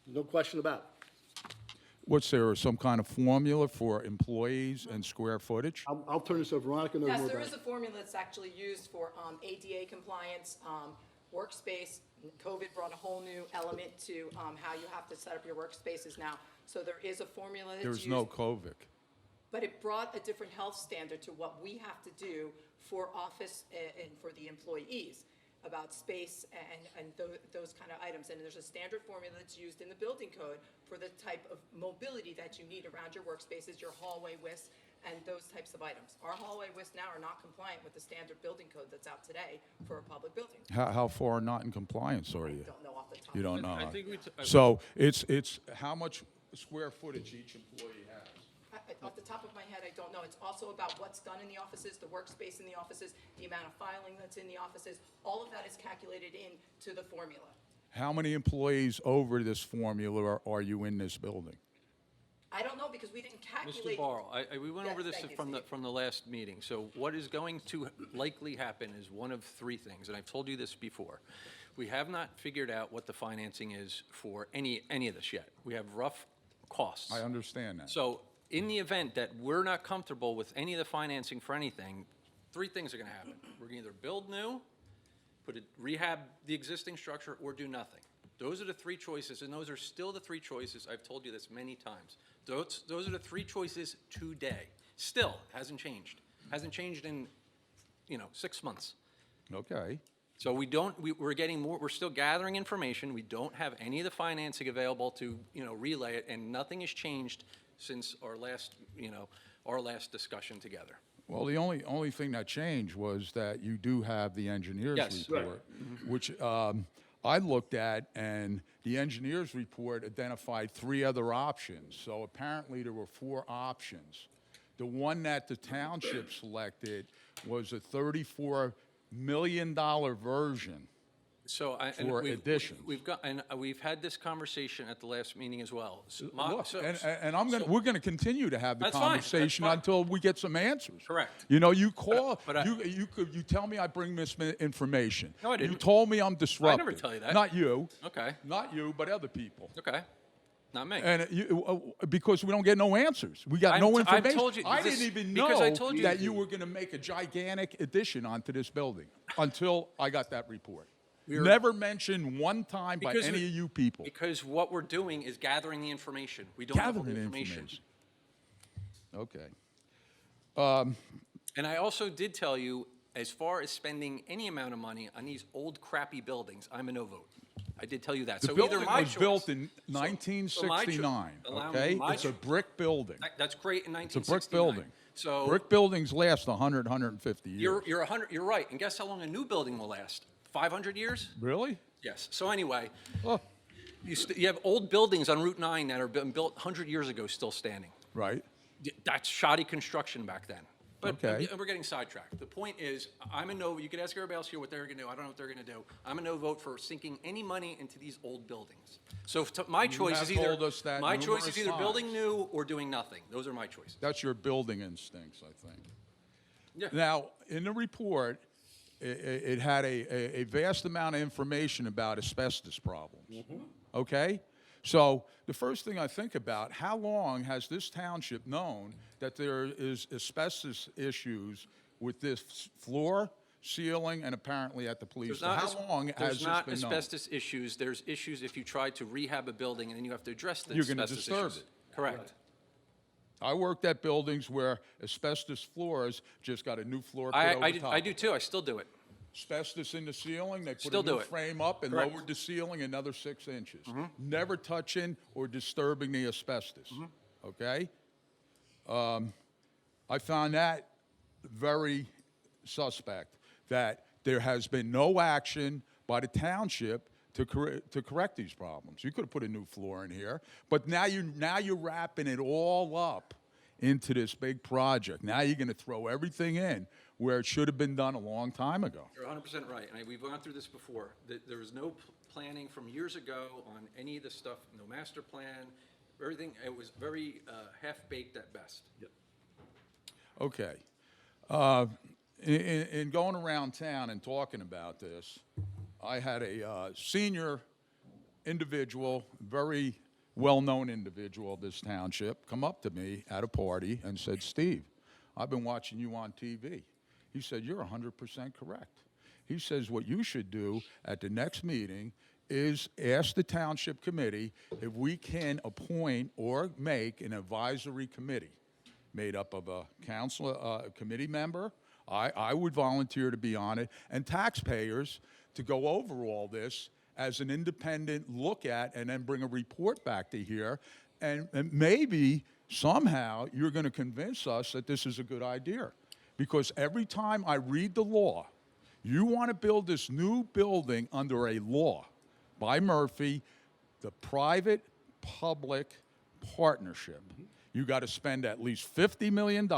No question about it. What's there, some kind of formula for employees and square footage? I'll turn this over. Veronica knows Yes, more there about is it. a formula that's actually used for ADA compliance, workspace. COVID brought a whole new element to how you have to set up your workspaces now. So there is a formula that's There's used. no COVID. But it brought a different health standard to what we have to do for office and for the employees about space and those kind of items. And there's a standard formula that's used in the building code for the type of mobility that you need around your workspaces, your hallway widths, and those types of items. Our hallway widths now are not compliant with the standard building code that's out today for a public building. How far not in compliance are you? Don't know off the top. You don't know. I think we So it's how much square footage each employee has? Off the top of my head, I don't know. It's also about what's done in the offices, the workspace in the offices, the amount of filing that's in the offices. All of that is calculated into the formula. How many employees over this formula are you in this building? I don't know because we didn't calculate. Mr. Barl, we went Yes, over this thank you, from Steve. the last meeting. So what is going to likely happen is one of three things, and I've told you this before. We have not figured out what the financing is for any of this yet. We have rough costs. I understand that. So in the event that we're not comfortable with any of the financing for anything, three things are going to happen. We're going to either build new, rehab the existing structure, or do nothing. Those are the three choices, and those are still the three choices. I've told you this many times. Those are the three choices today. Still, hasn't changed. Hasn't changed in, 6 months. Okay. So we're getting more, we're still gathering information. We don't have any of the financing available to, relay it, and nothing has changed since our last discussion together. Well, the only thing that changed was that you do have the engineer's Yes. report, which I looked at, and the engineer's report identified 3 other options. So apparently there were 4 options. The one that the township selected was a $34 million version. So For additions. We've had this conversation at the last meeting as well. So Look, so- and we're gonna continue to have the That's fine, that's conversation fine. until we get some answers. Correct. You call, But you tell me I bring misinformation. No, I didn't. You told me I'm disruptive. tell you that. Not you. Okay. Not you, but other people. Okay, not me. And because we don't get no answers. We got no I've information. told you I this- didn't even because I know told you- that you were gonna make a gigantic addition onto this building until I got that report. Never mentioned one time by Because any we- of you people. Because what we're doing is gathering the information. We don't have all the Gathering information. Okay. And I also did tell you, as far as spending any amount of money on these old crappy buildings, I'm a no vote. I did tell you that. The So building either my was choice- built in so my 1969, allow me okay? my It's a choice. brick building. That's great in It's a 1969. brick building. So Brick buildings last 100, 150 years. you're right. And guess how long a new building will last? 500 years? Really? Yes. So anyway, Oh, you have old buildings on Route 9 that are been built 100 years ago still standing. right. That's shoddy construction back then. But Okay. we're getting sidetracked. The point is, I'm a no. You could ask everybody else here what they're going to do. I don't know what they're going to do. I'm a no vote for sinking any money into these old buildings. So my choice have is either told us that my choice numerous is either building times. new or doing nothing. Those are my choices. That's your building instincts, I think. Yeah. Now, in the report, it had a vast amount of information about asbestos problems. Okay? So the first thing I think about, how long has this township known that there is asbestos issues with this floor, ceiling, and apparently at the police? How long has there's this not been known? asbestos issues. There's issues if you try to rehab a building and then you have to address the You're gonna asbestos disturb issues. it. Correct. I worked at buildings where asbestos floors just got a new floor put over top. I do too. I still do it. Asbestos in the ceiling, they put Still a do new it. frame up and Correct. lowered the ceiling another 6 inches. Never touching or disturbing the asbestos, okay? I found that very suspect, that there has been no action by the township to correct these problems. You could have put a new floor in here, but now you're wrapping it all up into this big project. Now you're going to throw everything in where it should have been done a long time ago. You're 100% right. We've gone through this before. There was no planning from years ago on any of this stuff, no master plan, everything. It was very half-baked at best. Okay. In going around town and talking about this, I had a senior individual, very well-known individual of this township, come up to me at a party and said, "Steve, I've been watching you on TV." He said, "You're 100% correct." He says what you should do at the next meeting is ask the township committee if we can appoint or make an advisory committee made up of a council, a committee member. I would volunteer to be on it, and taxpayers to go over all this as an independent look at, and then bring a report back to here. And maybe somehow you're going to convince us that this is a good idea. Because every time I read the law, you want to build this new building under a law by Murphy, the private-public partnership. You got to spend at least $50 million.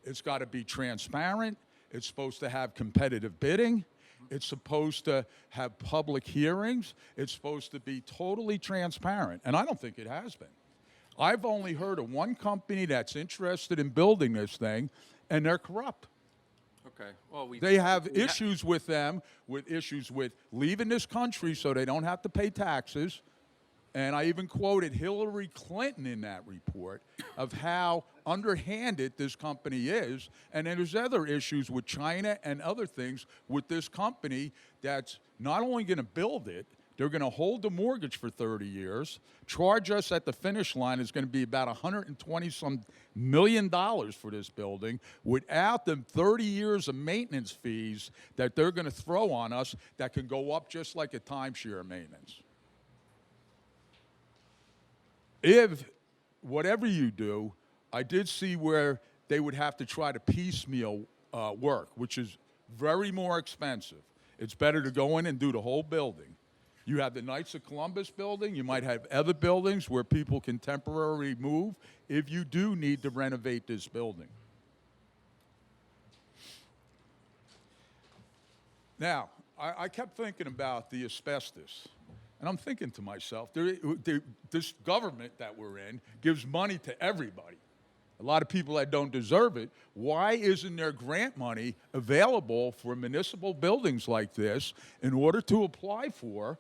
It's got to be transparent. It's supposed to have competitive bidding. It's supposed to have public hearings. It's supposed to be totally transparent. And I don't think it has been. I've only heard of one company that's interested in building this thing, and they're corrupt. Okay, well, They have issues with them, with issues with leaving this country so they don't have to pay taxes. And I even quoted Hillary Clinton in that report of how underhanded this company is. And then there's other issues with China and other things with this company that's not only going to build it, they're going to hold the mortgage for 30 years, charge us at the finish line is going to be about $120-some million for this building, without the 30 years of maintenance fees that they're going to throw on us that can go up just like a timeshare maintenance. If, whatever you do, I did see where they would have to try to piecemeal work, which is very more expensive. It's better to go in and do the whole building. You have the Knights of Columbus building. You might have other buildings where people can temporarily move if you do need to renovate this building. Now, I kept thinking about the asbestos. And I'm thinking to myself, this government that we're in gives money to everybody. A lot of people that don't deserve it. Why isn't there grant money available for municipal buildings like this in order to apply for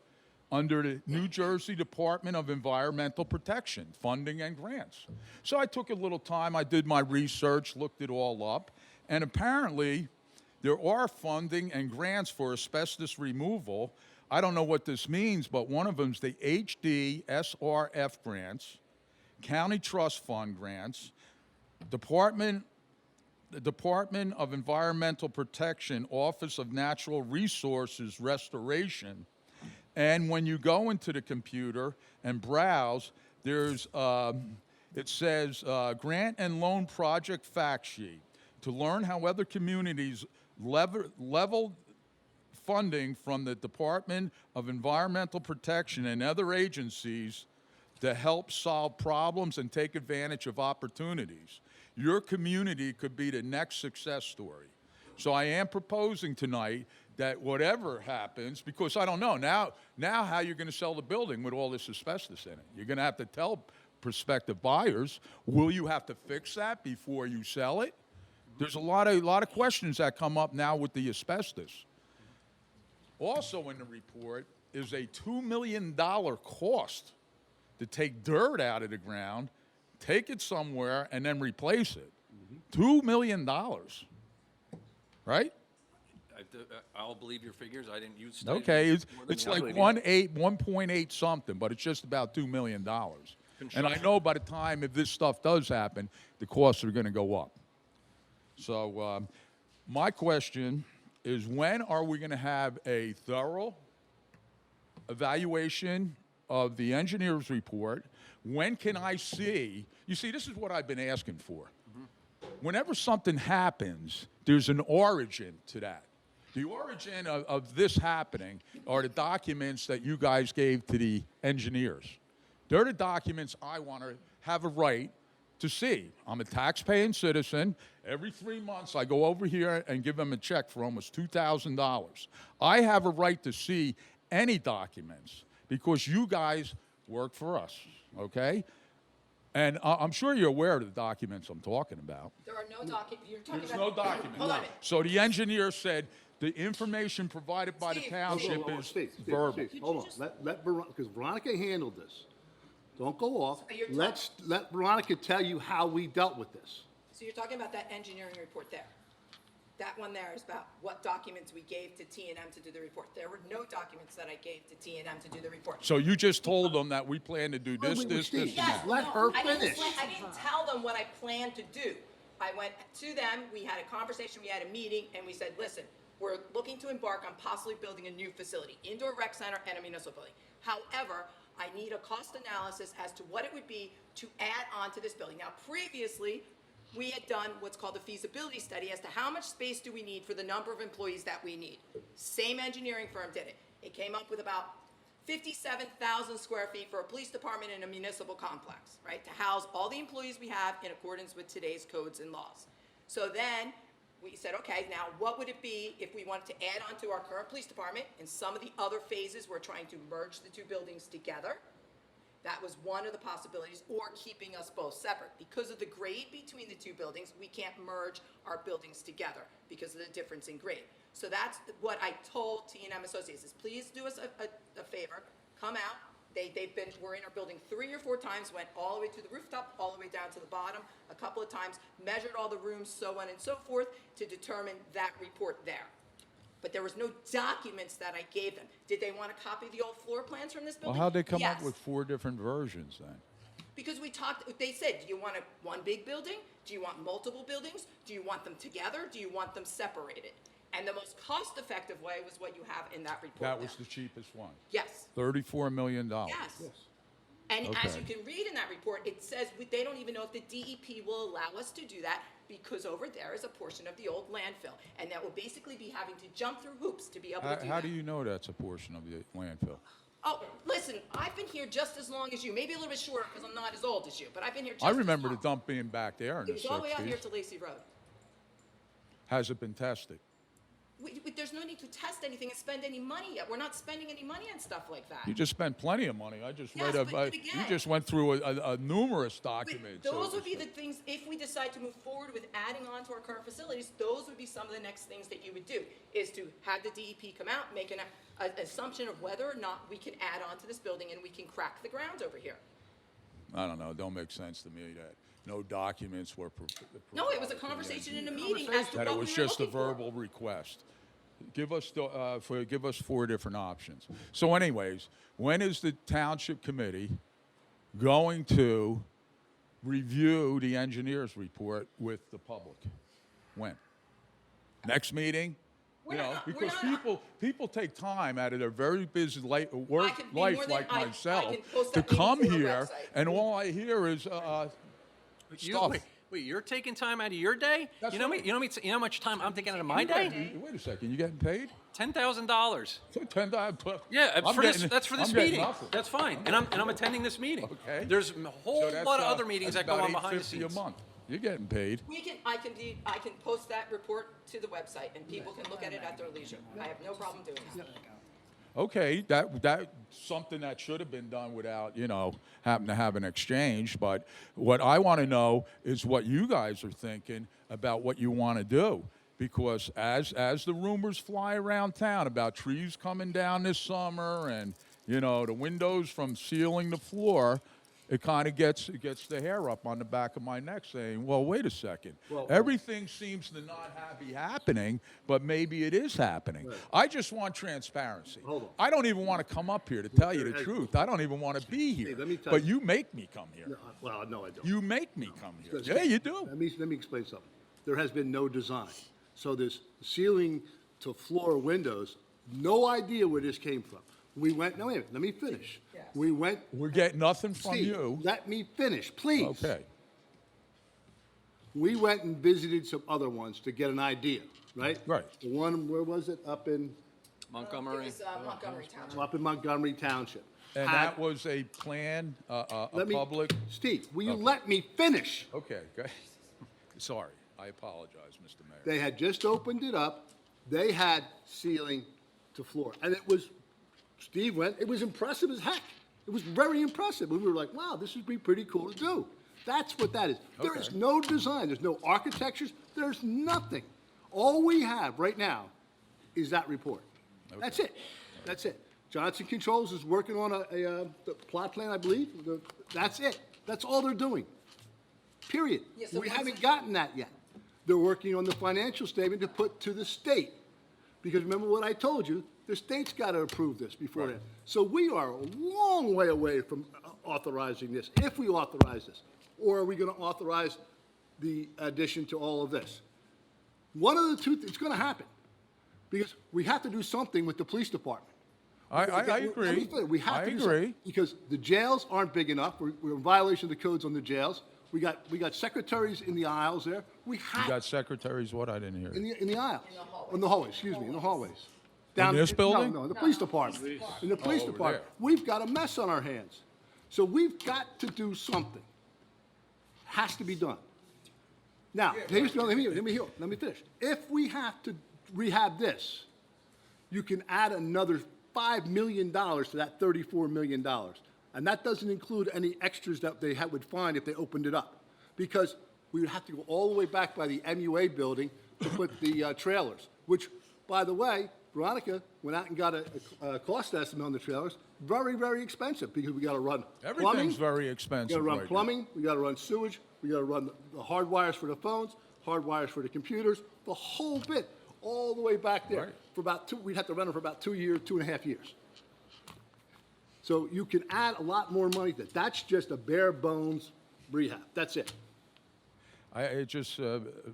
under the New Jersey Department of Environmental Protection, funding and grants? So I took a little time, I did my research, looked it all up, and apparently there are funding and grants for asbestos removal. I don't know what this means, but one of them is the HD SRF grants, County Trust Fund grants, the Department of Environmental Protection, Office of Natural Resources Restoration. And when you go into the computer and browse, there's, it says grant and loan project fact sheet to learn how other communities level funding from the Department of Environmental Protection and other agencies to help solve problems and take advantage of opportunities. Your community could be the next success story. So I am proposing tonight that whatever happens, because I don't know, now how you're going to sell the building with all this asbestos in it. You're going to have to tell prospective buyers, will you have to fix that before you sell it? There's a lot of questions that come up now with the asbestos. Also in the report is a $2 million cost to take dirt out of the ground, take it somewhere, and then replace it. $2 million, right? I'll believe your figures. I didn't use. Okay, it's more than like that. 1.8 something, but it's just about $2 million. And I know by the time, if this stuff does happen, the costs are going to go up. So my question is, when are we going to have a thorough evaluation of the engineer's report? When can I see? You see, this is what I've been asking for. Whenever something happens, there's an origin to that. The origin of this happening are the documents that you guys gave to the engineers. They're the documents I want to have a right to see. I'm a taxpaying citizen. Every 3 months, I go over here and give them a check for almost $2,000. I have a right to see any documents because you guys work for us, okay? And I'm sure you're aware of the documents I'm talking about. There are no documents, you're talking There's about. no documents. Hold on a minute. So the engineer said the information provided by the Steve. township is Steve, verbal. hold on. Let Veronica, because Veronica handled this. Don't go off. You're Let Veronica tell you how we dealt with this. So you're talking about that engineering report there? that one there is about what documents we gave to T&M to do the report. There were no documents that I gave to T&M to do the report. So you just told them that we plan to do this, wait, this, Steve. this, and Yes, that. Let no, her I didn't finish. I didn't tell them what I planned to do. I went to them, we had a conversation, we had a meeting, and we said, listen, we're looking to embark on possibly building a new facility, indoor rec center and a municipal building. However, I need a cost analysis as to what it would be to add on to this building. Now, previously, we had done what's called a feasibility study as to how much space do we need for the number of employees that we need. Same engineering firm did it. It came up with about 57,000 square feet for a police department in a municipal complex, right? To house all the employees we have in accordance with today's codes and laws. So then we said, okay, now what would it be if we wanted to add on to our current police department? In some of the other phases, we're trying to merge the two buildings together. That was one of the possibilities, or keeping us both separate. Because of the grade between the two buildings, we can't merge our buildings together because of the difference in grade. So that's what I told T&M Associates, is please do us a favor, come out. We're in our building 3 or 4 times, went all the way to the rooftop, all the way down to the bottom, a couple of times, measured all the rooms, so on and so forth, to determine that report there. But there was no documents that I gave them. Did they want to copy the old floor plans from this Well, building? how'd they come Yes. up with 4 different versions then? Because we talked, they said, do you want one big building? Do you want multiple buildings? Do you want them together? Do you want them separated? And the most cost-effective way was what you have in that report That was there. the cheapest one. Yes, $34 million. yes. And as Okay. you can read in that report, it says they don't even know if the DEP will allow us to do that because over there is a portion of the old landfill. And that will basically be having to jump through hoops to be able to do that. How do you know that's a portion of the landfill? Oh, listen, I've been here just as long as you, maybe a little bit shorter because I'm not as old as you, but I've been here just I as remember the long. dump being back there in It the was all the way out here 60s. to Lacey Road. Has it been tested? There's no need to test anything and spend any money yet. We're not spending any money on stuff like that. You just spent plenty of money. I just Yes, read but you again- just went through a numerous But documents. those would be the things, if we decide to move forward with adding on to our current facilities, those would be some of the next things that you would do, is to have the DEP come out, make an assumption of whether or not we can add on to this building and we can crack the ground over here. I don't know. It don't make sense to me that no documents were No, it was a provided to the conversation in a engineer. meeting as to That what it we was were just a looking for. verbal request. Give us 4 different options. So anyways, when is the township committee going to review the engineer's report with the public? When? Next meeting? We're not- we're because not- people take time out of their very busy work can be more life than- like I myself can post to that link come to our here, website. and all I hear is stuff. Wait, you're taking time out of your day? That's You know, right. you know how much time I'm taking out of my day? Wait a second, you getting paid? $10,000. $10. Yeah, I'm for this, getting- that's for this I'm getting meeting. nothing. That's fine, and I'm attending this meeting. Okay. There's a whole So that's, lot of other meetings that's that go about on behind the $850 scenes. a month. You're getting paid. I can post that report to the website and people can look at it at their leisure. I have no problem doing that. Okay, that's something that should have been done without, having to have an exchange. But what I want to know is what you guys are thinking about what you want to do. Because as the rumors fly around town about trees coming down this summer and, the windows from ceiling to floor, it kind of gets the hair up on the back of my neck saying, well, wait a second. Well- Everything seems to not be happening, but maybe it is happening. Right. I just want transparency. Hold on. I don't even want to come up here to tell you the Hey, truth. I don't even want to be here. Hey, let me tell But you- you make me come here. Well, no, I don't. You make me come here. Because- Yeah, you do. Let me explain something. There has been no design. So this ceiling to floor windows, no idea where this came from. We went, no, wait a minute, let me finish. Yes. We went, We're getting nothing from Steve, you. let me finish, please. Okay. We went and visited some other ones to get an idea, right? Right. The one, where was it? Up in Montgomery. It was Montgomery Township. Montgomery Township. And Had- that was a plan, a let me- public. Steve, will you let me finish? Okay, go ahead. Sorry, I apologize, Mr. Mayor. They had just opened it up. They had ceiling to floor. And it was, Steve went, it was impressive as heck. It was very impressive. We were like, wow, this would be pretty cool to do. That's what that is. There is Okay. no design. There's no architectures. There's nothing. All we have right now is that report. That's it. That's it. Johnson Controls is working on the plot plan, I believe. That's it. That's all they're doing. Period. Yeah, so We once haven't we- gotten that yet. They're working on the financial statement to put to the state. Because remember what I told you, the state's got to approve this before that. So we are a long way away from authorizing this, if we authorize this. Or are we going to authorize the addition to all of this? One of the two, it's going to happen. Because we have to do something with the police department. I Let me agree. finish. We have I to do something. agree. Because the jails aren't big enough. We're in violation of the codes on the jails. We got secretaries in the aisles there. We You have, got secretaries, what? I didn't hear. in the aisles. In the hallways, excuse me, in the hallways. In this building? No, the police department. In the police over department. there. We've got a mess on our hands. So we've got to do something. Has to be done. Now, let me finish. If we have to rehab this, you can add another $5 million to that $34 million. And that doesn't include any extras that they would find if they opened it up. Because we would have to go all the way back by the MUA building to put the trailers, which, by the way, Veronica went out and got a cost estimate on the trailers. Very, very expensive because we got to run plumbing. Everything's very We expensive got to run right now. plumbing, we got to run sewage, we got to run the hard wires for the phones, hard wires for the computers, the whole bit, all the way back there. Right. For about we'd have to run it for about 2 years, 2.5 years. So you can add a lot more money to that. That's just a bare bones rehab. That's it. It just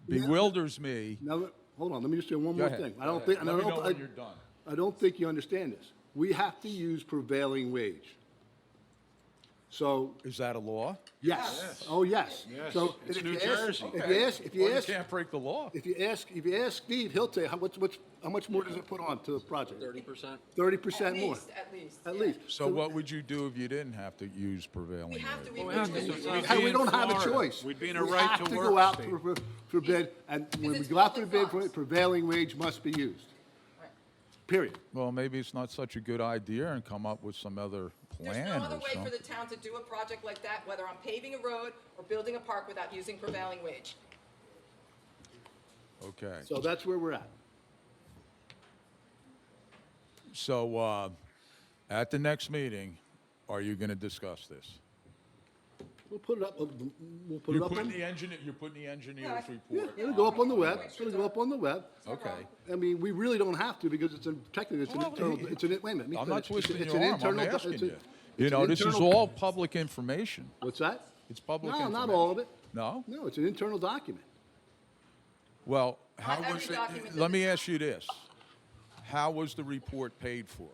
bewilders me. Now, hold on, let me just say one Go more ahead. thing. Go ahead. Let me know when you're done. I don't think you understand this. We have to use prevailing wage. So, Is that a law? yes. Oh, yes. Yes. So, It's if New you ask- Jersey. If you Well, ask, you can't break the law. if you ask Steve, he'll tell you how much more does it put on to the project? 30%? 30% more. At least. At yeah. least. So what would you do if you didn't have to use prevailing We wage? have to, we have to. Hey, we in don't have a Florida. choice. We'd be in a We right have to go work out state. for bid, and when we it's go out for the public bid, for funds. it, prevailing wage must be used. Period. Well, maybe it's not such a good idea and come up with some other There's plan no other or way for something. the town to do a project like that, whether I'm paving a road or building a park without using prevailing wage. Okay. So that's where we're at. So at the next meeting, are you going to discuss this? We'll put it up, we'll put it You're up putting on, the engineer's yeah, report. it'll go up on the web, it'll go up on the web. Okay. I mean, we really don't have to because technically it's an Well, internal, wait a minute. let me I'm not finish. twisting It's your an arm, I'm internal- asking it's a- you. it's You an know, this is internal- all public information. What's that? It's public No, information. not all of it. No? No, it's an internal document. Well, how every was it, document let me ask you this. How was the report paid for?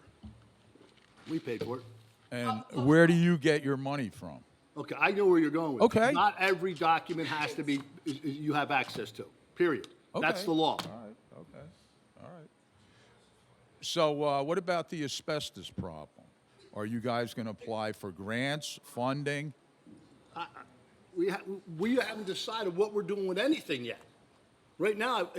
We paid for it. And where do you get your money from? Okay, I know where you're going with it. Okay. Not every document has to be, you have access to, period. That's Okay. the law. All right, okay, all right. So what about the asbestos problem? Are you guys going to apply for grants, funding? We haven't decided what we're doing with anything yet. Right now,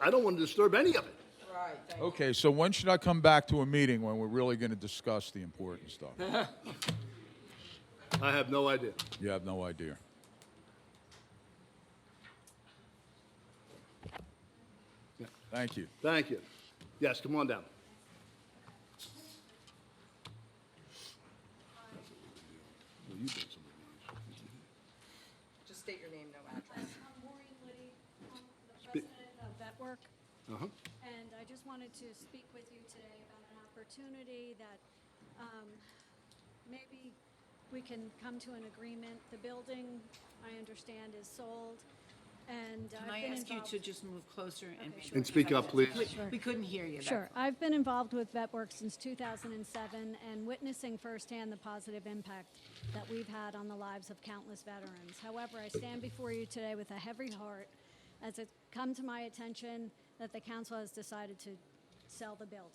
I don't want to disturb any of it. Right, thank you. Okay, so when should I come back to a meeting when we're really going to discuss the important stuff? I have no idea. You have no idea. Yeah. Thank you. Thank you. Yes, come on down. Just state your name, no address. I'm Maureen Liddy, I'm the president of VetWork, Uh-huh. and I just wanted to speak with you today about an opportunity that maybe we can come to an agreement. The building, I understand, is sold, and Can I've I been ask you involved. to just move closer and Okay, make sure. And speak up, please. We couldn't hear you. that's Sure. all. I've been involved with VetWorks since 2007 and witnessing firsthand the positive impact that we've had on the lives of countless veterans. However, I stand before you today with a heavy heart as it come to my attention that the council has decided to sell the building.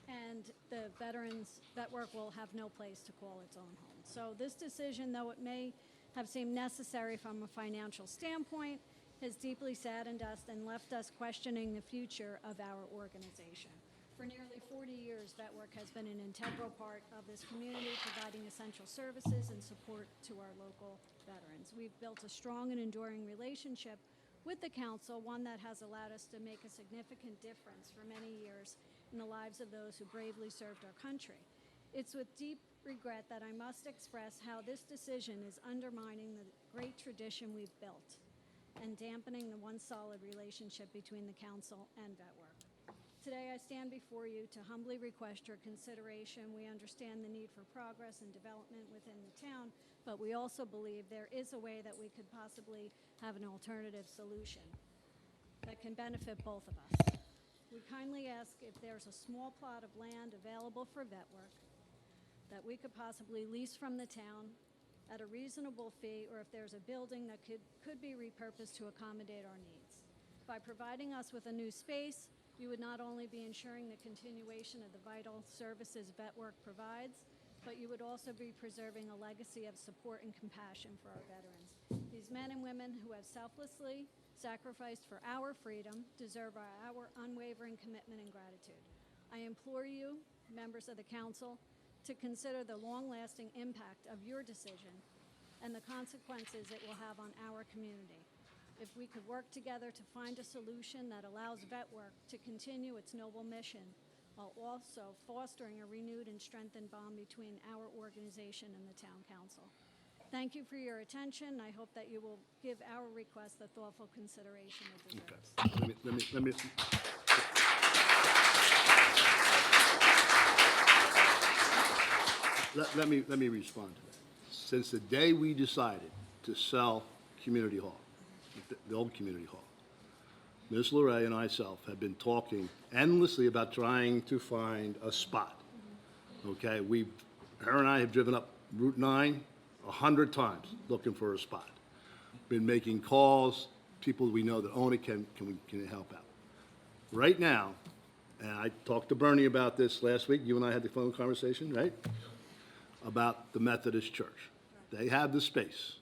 And the veterans, VetWork will have no place to call its own home. So this decision, though it may have seemed necessary from a financial standpoint, has deeply saddened us and left us questioning the future of our organization. For nearly 40 years, VetWork has been an integral part of this community, providing essential services and support to our local veterans. We've built a strong and enduring relationship with the council, one that has allowed us to make a significant difference for many years in the lives of those who bravely served our country. It's with deep regret that I must express how this decision is undermining the great tradition we've built. and dampening the once solid relationship between the council and Vet Work. Today, I stand before you to humbly request your consideration. We understand the need for progress and development within the town, but we also believe there is a way that we could possibly have an alternative solution that can benefit both of us. We kindly ask if there's a small plot of land available for vet work that we could possibly lease from the town at a reasonable fee, or if there's a building that could be repurposed to accommodate our needs. By providing us with a new space, you would not only be ensuring the continuation of the vital services vet work provides, but you would also be preserving a legacy of support and compassion for our veterans. These men and women who have selflessly sacrificed for our freedom deserve our unwavering commitment and gratitude. I implore you, members of the council, to consider the long-lasting impact of your decision and the consequences it will have on our community. If we could work together to find a solution that allows vet work to continue its noble mission, while also fostering a renewed and strengthened bond between our organization and the town council. Thank you for your attention. I hope that you will give our request the thoughtful consideration it deserves. Let me respond to that. Since the day we decided to sell Community Hall, the old Community Hall, Ms. LeRae and myself have been talking endlessly about trying to find a spot. Okay, her and I have driven up Route 9 100 times looking for a spot. Been making calls, people we know that own it, can help out. Right now, and I talked to Bernie about this last week, you and I had the phone conversation, right? About the Methodist Church. They have the space.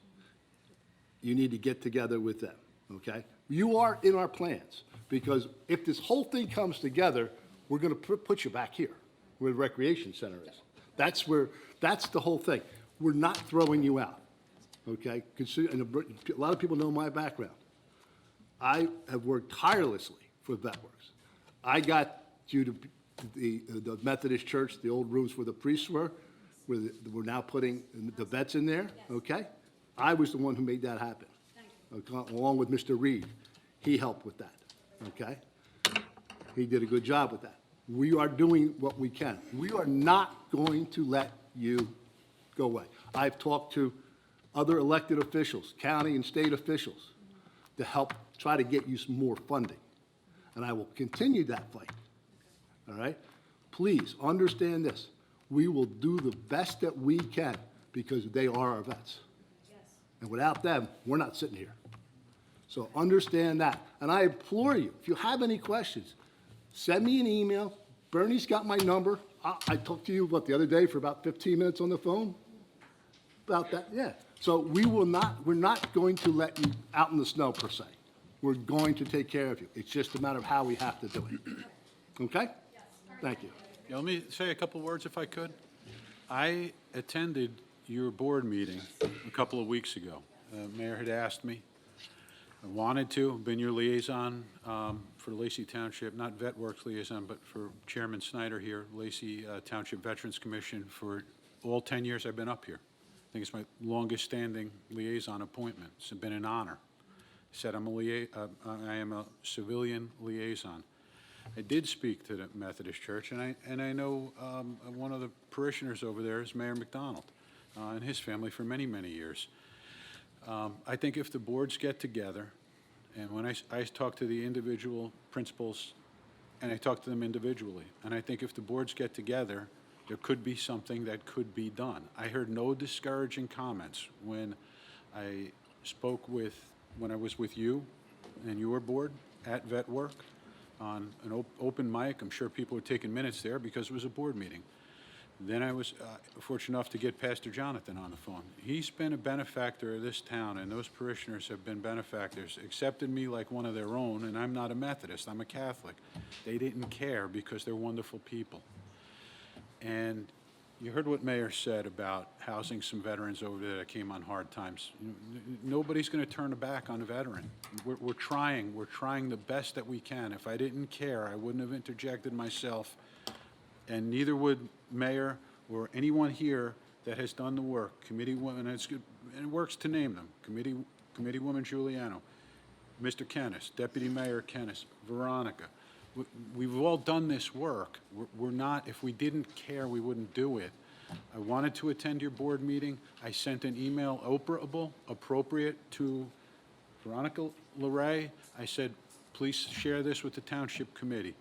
You need to get together with them, okay? You are in our plans, because if this whole thing comes together, we're gonna put you back here, where the recreation center is. That's the whole thing. We're not throwing you out, okay? And a lot of people know my background. I have worked tirelessly for VetWorks. I got you to the Methodist Church, the old rooms where the priests were, where we're now putting the vets in there, okay? I was the one who made that happen, okay, along with Mr. Reed. He helped with that, okay? He did a good job with that. We are doing what we can. We are not going to let you go away. I've talked to other elected officials, county and state officials, to help try to get you some more funding. And I will continue that fight, all right? Please understand this. We will do the best that we can because they are our vets. And without them, we're not sitting here. So understand that. And I implore you, if you have any questions, send me an email. Bernie's got my number. I talked to you, the other day for about 15 minutes on the phone? About that, yeah. So we're not going to let you out in the snow, per se. We're going to take care of you. It's just a matter of how we have to do it. Okay? Thank you. Yeah, let me say a couple words if I could. I attended your board meeting a couple of weeks ago. Mayor had asked me. I wanted to, been your liaison for Lacey Township, not VetWorks liaison, but for Chairman Snyder here, Lacey Township Veterans Commission for all 10 years I've been up here. I think it's my longest standing liaison appointment. It's been an honor. Said I am a civilian liaison. I did speak to the Methodist Church, and I know one of the parishioners over there is Mayor McDonald and his family for many, many years. I think if the boards get together, and when I talk to the individual principals, and I talk to them individually, and I think if the boards get together, there could be something that could be done. I heard no discouraging comments when I spoke when I was with you and your board at Vet Work on an open mic. I'm sure people were taking minutes there because it was a board meeting. Then I was fortunate enough to get Pastor Jonathan on the phone. He's been a benefactor of this town, and those parishioners have been benefactors, accepted me like one of their own, and I'm not a Methodist, I'm a Catholic. They didn't care because they're wonderful people. And you heard what Mayor said about housing some veterans over there that came on hard times. Nobody's going to turn a back on a veteran. We're trying the best that we can. If I didn't care, I wouldn't have interjected myself, and neither would Mayor or anyone here that has done the work. Committee woman, and it works to name them. Committee Woman Giuliano, Mr. Kennis, Deputy Mayor Kennis, Veronica. We've all done this work. We're not, if we didn't care, we wouldn't do it. I wanted to attend your board meeting. I sent an email appropriate to Veronica Larray. I said, please share this with the Township Committee.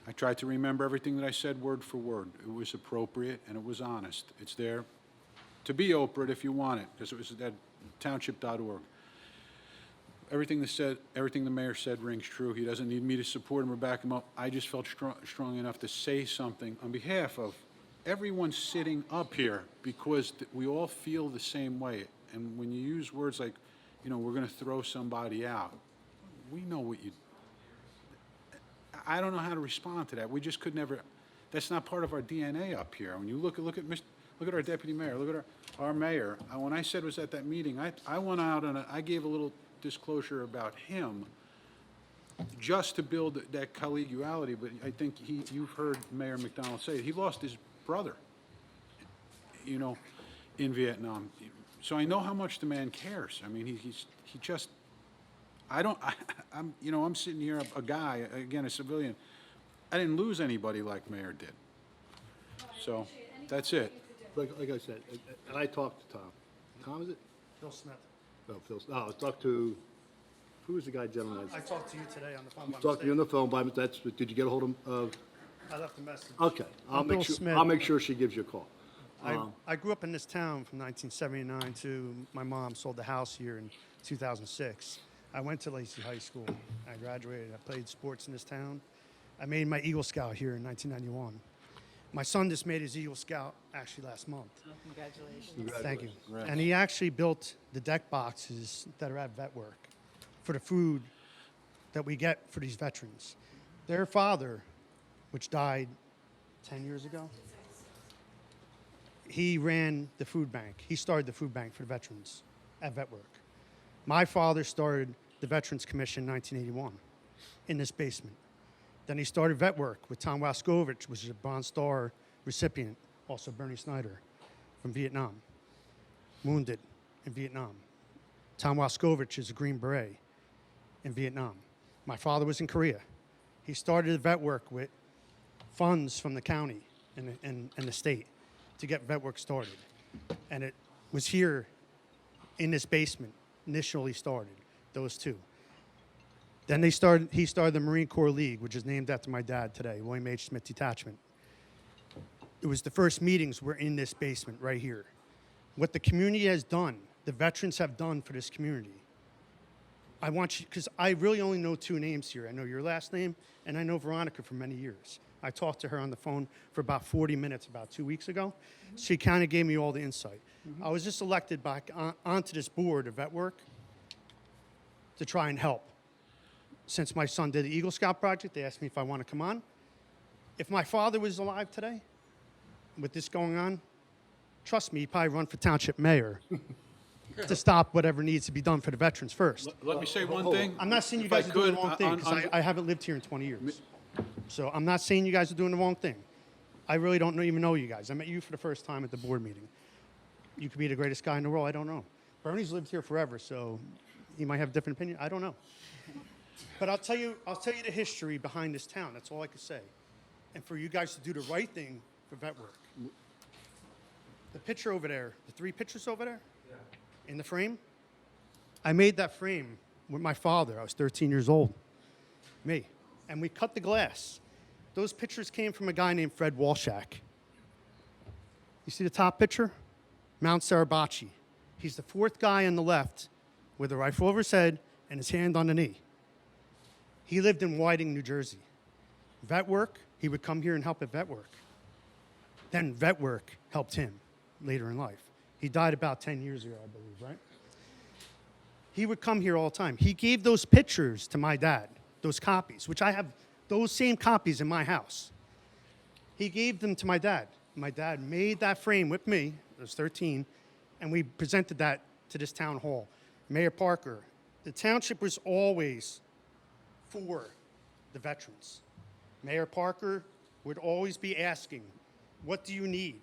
I tried to remember everything that I said word for word. It was appropriate and it was honest. It's there to be Oprah if you want it, because it was at township.org. Everything the mayor said rings true. He doesn't need me to support him or back him up. I just felt strong enough to say something on behalf of everyone sitting up here, because we all feel the same way. And when you use words like, you know, we're going to throw somebody out, we know what you. I don't know how to respond to that. We just could never. That's not part of our DNA up here. When you look at our deputy mayor, look at our mayor. When I said was at that meeting, I went out and I gave a little disclosure about him, just to build that collegiality. But I think you've heard Mayor McDonald say it. He lost his brother, you know, in Vietnam. So I know how much the man cares. I mean, he just. I'm sitting here, a guy, again, a civilian. I didn't lose anybody like Mayor did. So, that's it. Like I said, and I talked to Tom. Tom, is it? Bill Smith. No, Phil. No, I talked to, who was the guy, gentleman? I talked to you today on the phone. by Talked to you on mistake. the phone, did you get a hold of, I left a message. okay. I'm Bill Smith. I'll make sure she gives you a call. I grew up in this town from 1979 to my mom sold the house here in 2006. I went to Lacey High School. I graduated. I played sports in this town. I made my Eagle Scout here in 1991. My son just made his Eagle Scout actually last month. Congratulations. Thank you. And he actually built the deck boxes that are at vet work for the food that we get for these veterans. Their father, which died 10 years ago, he ran the food bank. He started the food bank for the veterans at vet work. My father started the Veterans Commission in 1981 in this basement. Then he started vet work with Tom Wascovich, which is a Bronze Star recipient, also Bernie Snyder from Vietnam, wounded in Vietnam. Tom Wascovich is a Green Beret in Vietnam. My father was in Korea. He started vet work with funds from the county and the state to get vet work started. And it was here in this basement initially started, those two. Then he started the Marine Corps League, which is named after my dad today, William H. Smith Detachment. It was the first meetings were in this basement right here. What the community has done, the veterans have done for this community. I want you, because I really only know two names here. I know your last name, and I know Veronica for many years. I talked to her on the phone for about 40 minutes about 2 weeks ago. She kind of gave me all the insight. I was just elected back onto this board of vet work to try and help. Since my son did the Eagle Scout project, they asked me if I want to come on. If my father was alive today, with this going on, trust me, he'd probably run for township mayor to stop whatever needs to be done for the veterans first. Let me say one thing. I'm not saying you If I guys are doing the could, wrong thing, because I haven't lived here in 20 years. So I'm not saying you guys are doing the wrong thing. I really don't even know you guys. I met you for the first time at the board meeting. You could be the greatest guy in the world. I don't know. Bernie's lived here forever, so he might have a different opinion. I don't know. But I'll tell you the history behind this town. That's all I could say. And for you guys to do the right thing for vet work. The picture over there, the three pictures over there, in the frame, I made that frame with my father. I was 13 years old. Me. And we cut the glass. Those pictures came from a guy named Fred Walshak. You see the top picture? Mount Sarabachi. He's the fourth guy on the left with a rifle over his head and his hand on the knee. He lived in Whiting, New Jersey. Vet work, he would come here and help at vet work. Then vet work helped him later in life. He died about 10 years ago, I believe, right? He would come here all the time. He gave those pictures to my dad, those copies, which I have those same copies in my house. He gave them to my dad. My dad made that frame with me, I was 13, and we presented that to this town hall. Mayor Parker, the township was always for the veterans. Mayor Parker would always be asking, what do you need?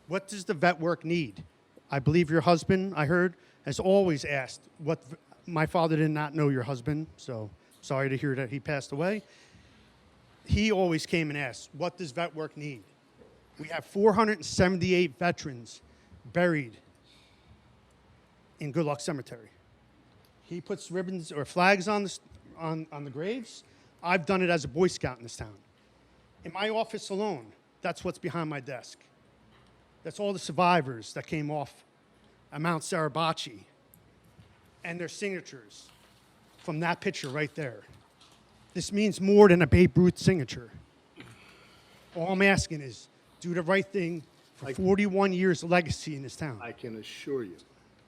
What does the vet work need? I believe your husband, I heard, has always asked, what my father did not know your husband, so sorry to hear that he passed away. He always came and asked, what does vet work need? We have 478 veterans buried in Good Luck Cemetery. He puts ribbons or flags on the graves. I've done it as a Boy Scout in this town. In my office alone, that's what's behind my desk. That's all the survivors that came off at Mount Sarabachi and their signatures from that picture right there. This means more than a Babe Ruth signature. All I'm asking is do the right thing for 41 years of legacy in this town. I can assure you,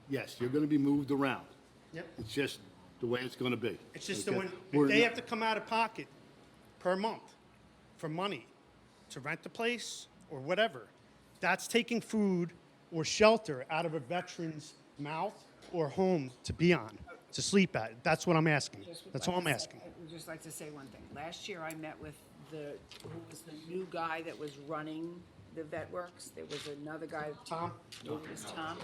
yes, you're going to be moved around. Yep. It's just the way it's going to be. It's just okay? that We're if they not- have to come out of pocket per month for money to rent the place or whatever, that's taking food or shelter out of a veteran's mouth or home to be on, to sleep at. That's what I'm asking. That's all I'm asking. I would just like to say one thing. Last year, I met with who was the new guy that was running the vet works. There was another guy. Tom? Maybe it was Tom.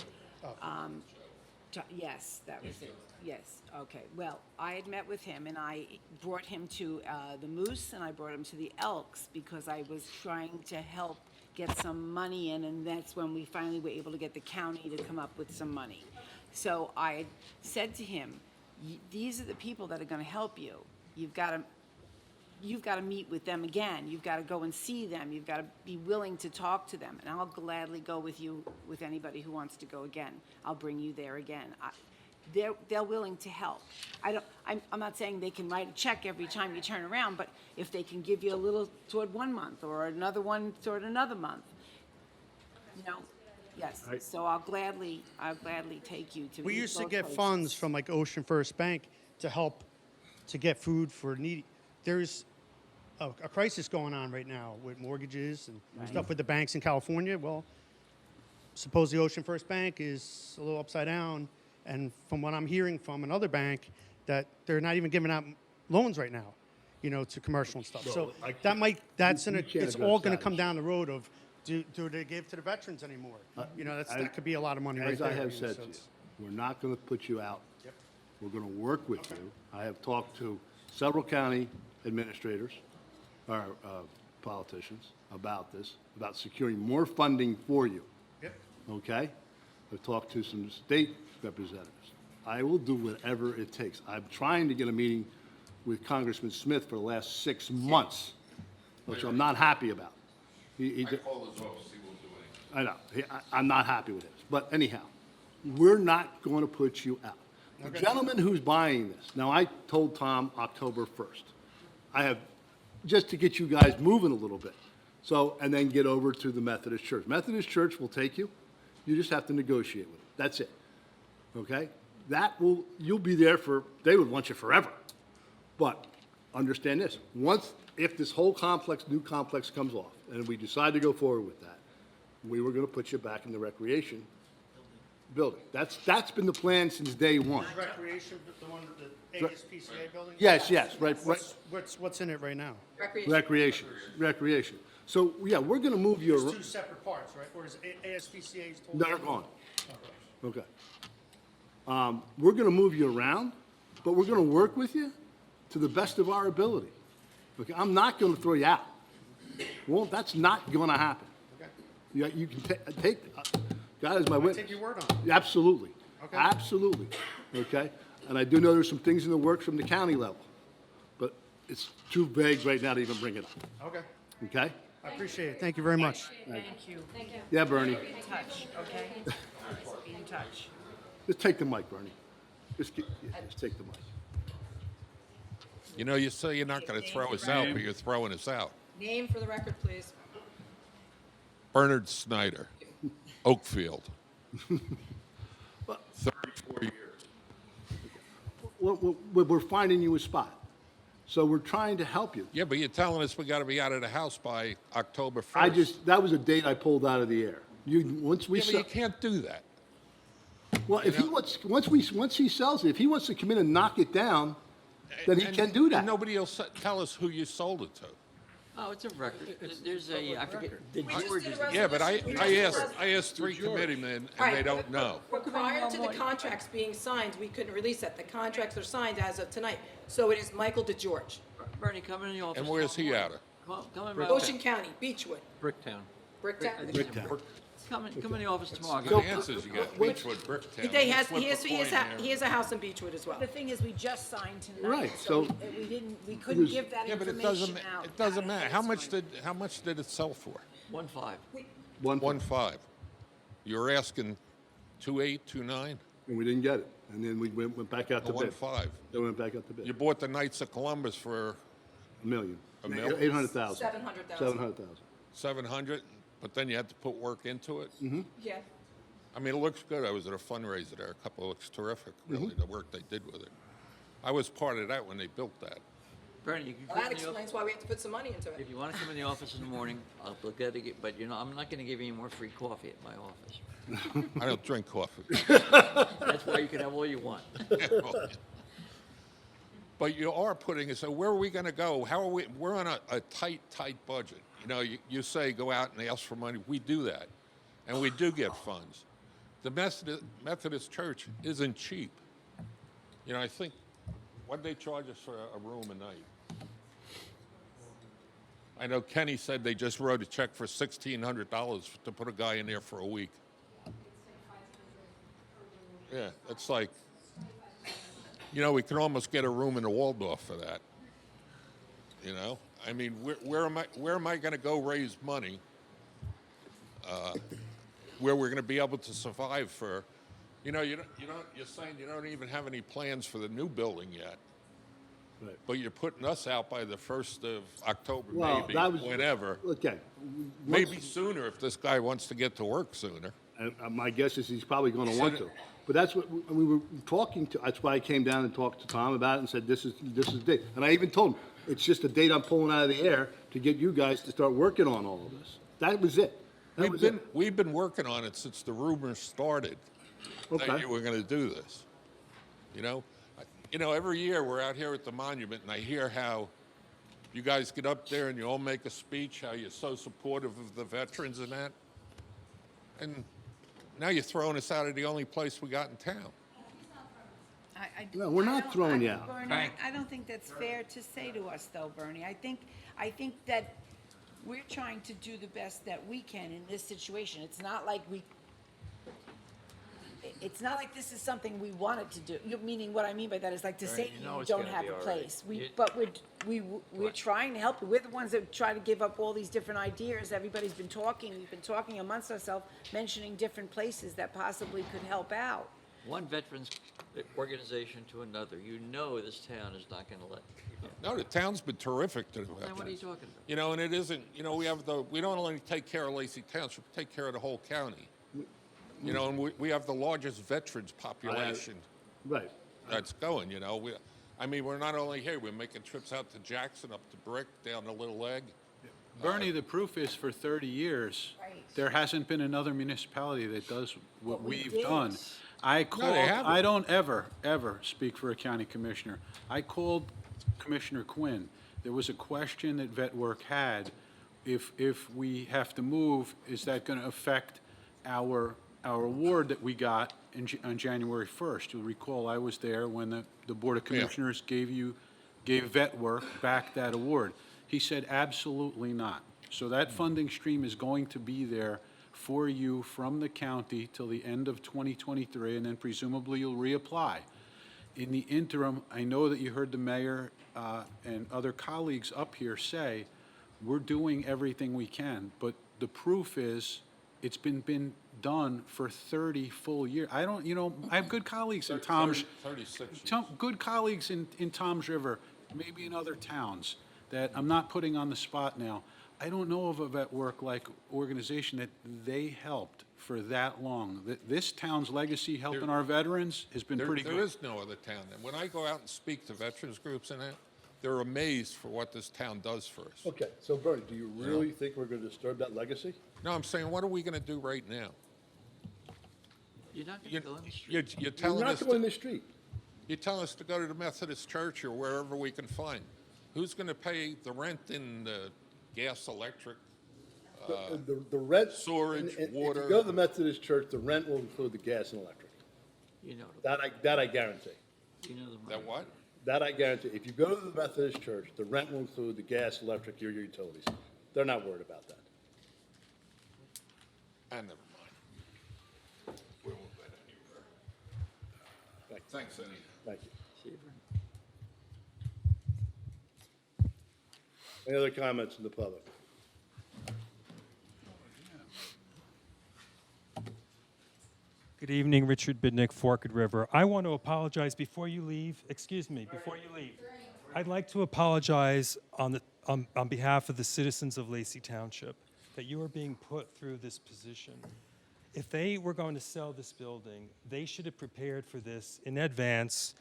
Yes, that was it. Yes, okay. Well, I had met with him, and I brought him to the Moose, and I brought him to the Elks, because I was trying to help get some money in, and that's when we finally were able to get the county to come up with some money. So I said to him, these are the people that are gonna help you. You've got to meet with them again. You've got to go and see them. You've got to be willing to talk to them. And I'll gladly go with you, with anybody who wants to go again. I'll bring you there again. They're willing to help. I'm not saying they can write a check every time you turn around, but if they can give you a little toward 1 month or another one toward another month, you know, yes. So I'll gladly take you to. We meet used to both get places. funds from like Ocean First Bank to help to get food for needy. There's a crisis going on right now with mortgages and stuff with the banks in California. Well, supposedly Ocean First Bank is a little upside down, and from what I'm hearing from another bank, that they're not even giving out loans right now, you know, to commercial and stuff. So I that's you can't it's address all going that to come issue. down the road of do they give to the veterans anymore? You know, that could be a lot of money right As there. I have you know, said so to you, it's- we're not going to put you out. Yep. We're going to work with you. I have talked to several county administrators, or politicians, about this, about securing more funding for you, Yep. okay? I've talked to some state representatives. I will do whatever it takes. I'm trying to get a meeting with Congressman Smith for the last 6 months, which I'm not happy about. I call his office, he won't do anything. I know. I'm not happy with this. But anyhow, we're not going to put you out. The gentleman who's buying this, now I told Tom October 1st. I have, just to get you guys moving a little bit. So, and then get over to the Methodist Church. Methodist Church will take you. You just have to negotiate with them. That's it. Okay? You'll be there they would want you forever. But understand this, if this whole new complex comes off, and we decide to go forward with that, we were going to put you back in the recreation building. That's been the plan since day one. Recreation, the one, the ASPCA building? Yes, right. What's in it right now? Recreation. So, yeah, we're going to move you It's around. 2 separate parts, right? Or is ASPCA's told? They're gone. Okay. We're going to move you around, but we're going to work with you to the best of our ability. Okay, I'm not going to throw you out. Well, that's not going to happen. Okay. You can take, God is my witness. Take your word on it. Absolutely. Okay. Absolutely. Okay? And I do know there's some things in the works from the county level, but it's too vague right now to even bring it up. Okay. Okay? I appreciate it. Thank you very much. Thank you. Yeah, Bernie. Be in touch, okay? Be in touch. Just take the mic, Bernie. Just take the mic. You know, you say you're not going to throw us out, but you're throwing us out. Name for the record, please. Bernard Snyder, Oakfield. 34 years. We're finding you a spot. So we're trying to help you. Yeah, but you're telling us we got to be out of the house by October 1st. That was a date I pulled out of the air. Once we Yeah, but sell, you can't do that. well, if he wants, once he sells it, if he wants to come in and knock it down, then he And- can do that. And nobody will tell us who you sold it to. Oh, it's a record. There's a, I forget, the We just George did is a Yeah, but I resolution. asked three committeemen, All and right, they don't know. but prior to the contracts being signed, we couldn't release that. The contracts are signed as of tonight. So it is Michael DeGeorge. Bernie, come in the office. And where's he tomorrow out of? morning. Come in my Ocean office. County, Beechwood, Bricktown. Bricktown. Come in the office tomorrow. The answers you got, Beechwood, Bricktown. He has, Flip he has, a he has, coin a- there. he has a house in Beechwood as well. The thing is, we just signed tonight. Right, So so- we didn't, we couldn't give that Yeah, but information out. it doesn't matter. How much did it sell for? 1.5. 1.5. You were asking 2.8, 2.9? And we didn't get it. And then we went back out to Or bid. 1.5. Then we went back out to bid. You bought the Knights of Columbus for A million. A million? 800,000. 700,000. 700,000. 700, but then you had to put work into it? Yeah. I mean, it looks good. I was at a fundraiser there. A couple looks terrific, really, the work they did with it. I was part of that when they built that. Bernie, you can Well, come that in the office. explains why we have to put some money into it. If you want to come in the office in the morning, I'll get it, but I'm not going to give you any more free coffee at my office. I don't drink coffee. That's why you can have all you want. But you are putting it, so where are we going to go? How are we, we're on a tight budget. You know, you say go out and ask for money. We do that, and we do get funds. The Methodist Church isn't cheap. You know, I think, what did they charge us for a room a night? I know Kenny said they just wrote a check for $1,600 to put a guy in there for a week. Yeah, it's like, you know, we can almost get a room in the Waldorf for that. You know, I mean, where am I going to go raise money where we're going to be able to survive for, you know, you're saying you don't even have any plans for the new building yet. Right. But you're putting us out by the 1st of October, Well, maybe, that was- whenever. Okay. Maybe sooner if this guy wants to get to work sooner. And my guess is he's probably going to want to. But that's what, we were talking to, that's why I came down and talked to Tom about it and said, this is the date. And I even told him, it's just a date I'm pulling out of the air to get you guys to start working on all of this. That was it. That was it. We've been working on it since the rumors started that Okay. you were going to do this. You know, every year we're out here at the monument, and I hear how you guys get up there and you all make a speech, how you're so supportive of the veterans and that. And now you're throwing us out of the only place we got in town. No, we're not throwing you out. Bernie, I don't think that's fair to say to us, though, Bernie. I think that we're trying to do the best that we can in this situation. It's not like this is something we wanted to do. Meaning, what I mean by that is like to say you know you it's don't gonna have be a all place. right. But we're trying to help you. We're the ones that try to give up all these different ideas. Everybody's been talking. We've been talking amongst ourselves, mentioning different places that possibly could help out. One veterans organization to another. You know this town is not going to let you know. No, the town's been terrific to the Then what are you veterans. talking about? You know, and it isn't, you know, we don't only take care of Lacey Township, we take care of the whole county. You know, and we have the largest veterans population Right. that's going, you know. I mean, we're not only here, we're making trips out to Jackson, up to Brick, down to Little Egg. Bernie, the proof is for 30 years, Right. there hasn't been another municipality that does what What we we've did. done. I called, haven't. I don't ever speak for a county commissioner. I called Commissioner Quinn. There was a question that Vet Work had. If we have to move, is that going to affect our award that we got on January 1st? You'll recall I was there when the Board of Commissioners gave Vet Work back that award. He said, absolutely not. So that funding stream is going to be there for you from the county till the end of 2023, and then presumably you'll reapply. In the interim, I know that you heard the mayor and other colleagues up here say, we're doing everything we can, but the proof is it's been done for 30 full years. I have good colleagues in Tom's, 36 good colleagues in Tom's River, maybe in other towns, that I'm not putting on the spot now. I don't know of a Vet Work-like organization that they helped for that long. This town's legacy helping our veterans has been pretty There good. is no other town. And when I go out and speak to veterans groups and that, they're amazed for what this town does for us. Okay, so Bernie, do you really think we're going to disturb that legacy? No, I'm saying, what are we going to do right now? You're not going You- to go in the street. You're We're telling not us, going in the street. you tell us to go to the Methodist Church or wherever we can find. Who's going to pay the rent in gas, electric, The rent. sewerage, and water. If you go to the Methodist church, the rent will include the gas and electric. You know, That I guarantee. you know the money. that what? That I guarantee. If you go to the Methodist church, the rent will include the gas, electric, your utilities. They're not worried about that. Never mind. We won't bet anywhere. Thanks, Eddie. Thank you. Sebring. Any other comments from the public? Good evening, Richard Bidnick, Forked River. I want to apologize before you leave. Excuse me, before you leave. I'd like to apologize on behalf of the citizens of Lacey Township that you are being put through this position. If they were going to sell this building, they should have prepared for this in advance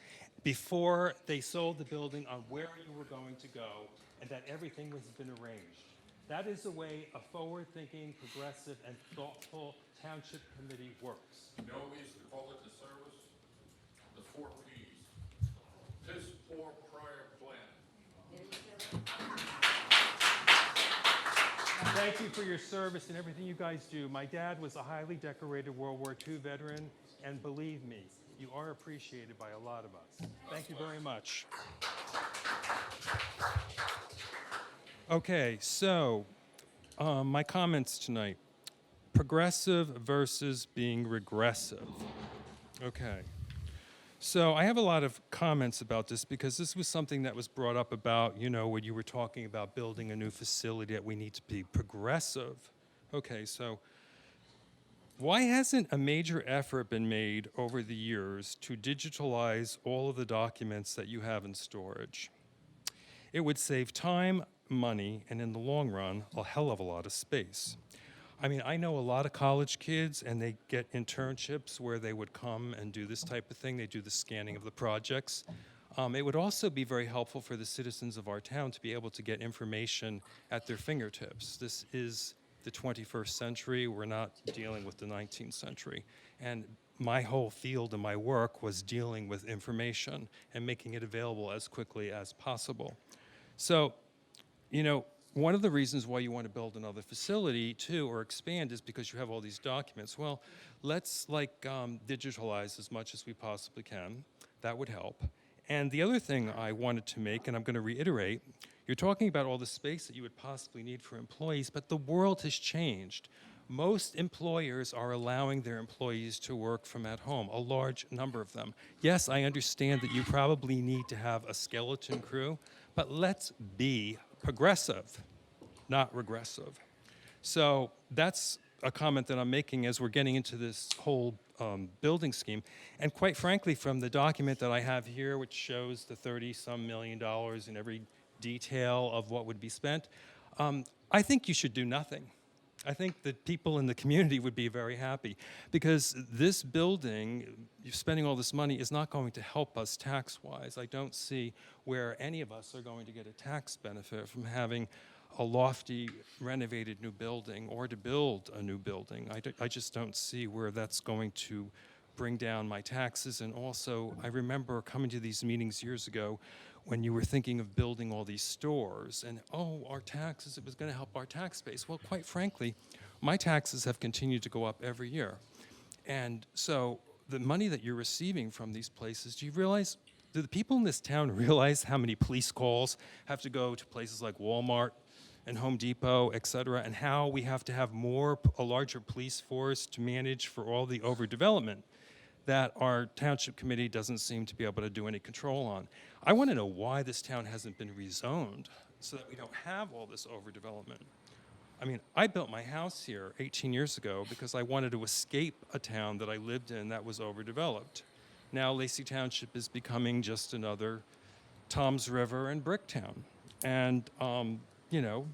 before they sold the building on where you were going to go and that everything has been arranged. That is the way a forward-thinking, progressive, and thoughtful township committee works. You know what we used to call it in the service? The 4 Ps. Piss, poor, prior, plan. Thank you for your service and everything you guys do. My dad was a highly decorated World War II veteran, and believe me, you are appreciated by a lot of us. Thank you very much. Okay, so my comments tonight. Progressive versus being regressive. Okay. So I have a lot of comments about this because this was something that was brought up about, you know, when you were talking about building a new facility that we need to be progressive. Okay, so why hasn't a major effort been made over the years to digitalize all of the documents that you have in storage? It would save time, money, and in the long run, a hell of a lot of space. I mean, I know a lot of college kids, and they get internships where they would come and do this type of thing. They do the scanning of the projects. It would also be very helpful for the citizens of our town to be able to get information at their fingertips. This is the 21st century. We're not dealing with the 19th century. And my whole field and my work was dealing with information and making it available as quickly as possible. So, you know, one of the reasons why you want to build another facility too or expand is because you have all these documents. Well, let's digitalize as much as we possibly can. That would help. And the other thing I wanted to make, and I'm going to reiterate, you're talking about all the space that you would possibly need for employees, but the world has changed. Most employers are allowing their employees to work from at home, a large number of them. Yes, I understand that you probably need to have a skeleton crew, but let's be progressive, not regressive. So that's a comment that I'm making as we're getting into this whole building scheme. And quite frankly, from the document that I have here, which shows the $30-some million in every detail of what would be spent, I think you should do nothing. I think that people in the community would be very happy because this building, you're spending all this money, is not going to help us tax-wise. I don't see where any of us are going to get a tax benefit from having a lofty, renovated new building or to build a new building. I just don't see where that's going to bring down my taxes. And also, I remember coming to these meetings years ago when you were thinking of building all these stores and, oh, our taxes, it was going to help our tax base. Well, quite frankly, my taxes have continued to go up every year. And so the money that you're receiving from these places, do the people in this town realize how many police calls have to go to places like Walmart and Home Depot, et cetera, and how we have to have a larger police force to manage for all the overdevelopment that our township committee doesn't seem to be able to do any control on. I want to know why this town hasn't been rezoned so that we don't have all this overdevelopment. I mean, I built my house here 18 years ago because I wanted to escape a town that I lived in that was overdeveloped. Now Lacey Township is becoming just another Toms River and Bricktown. And, you know,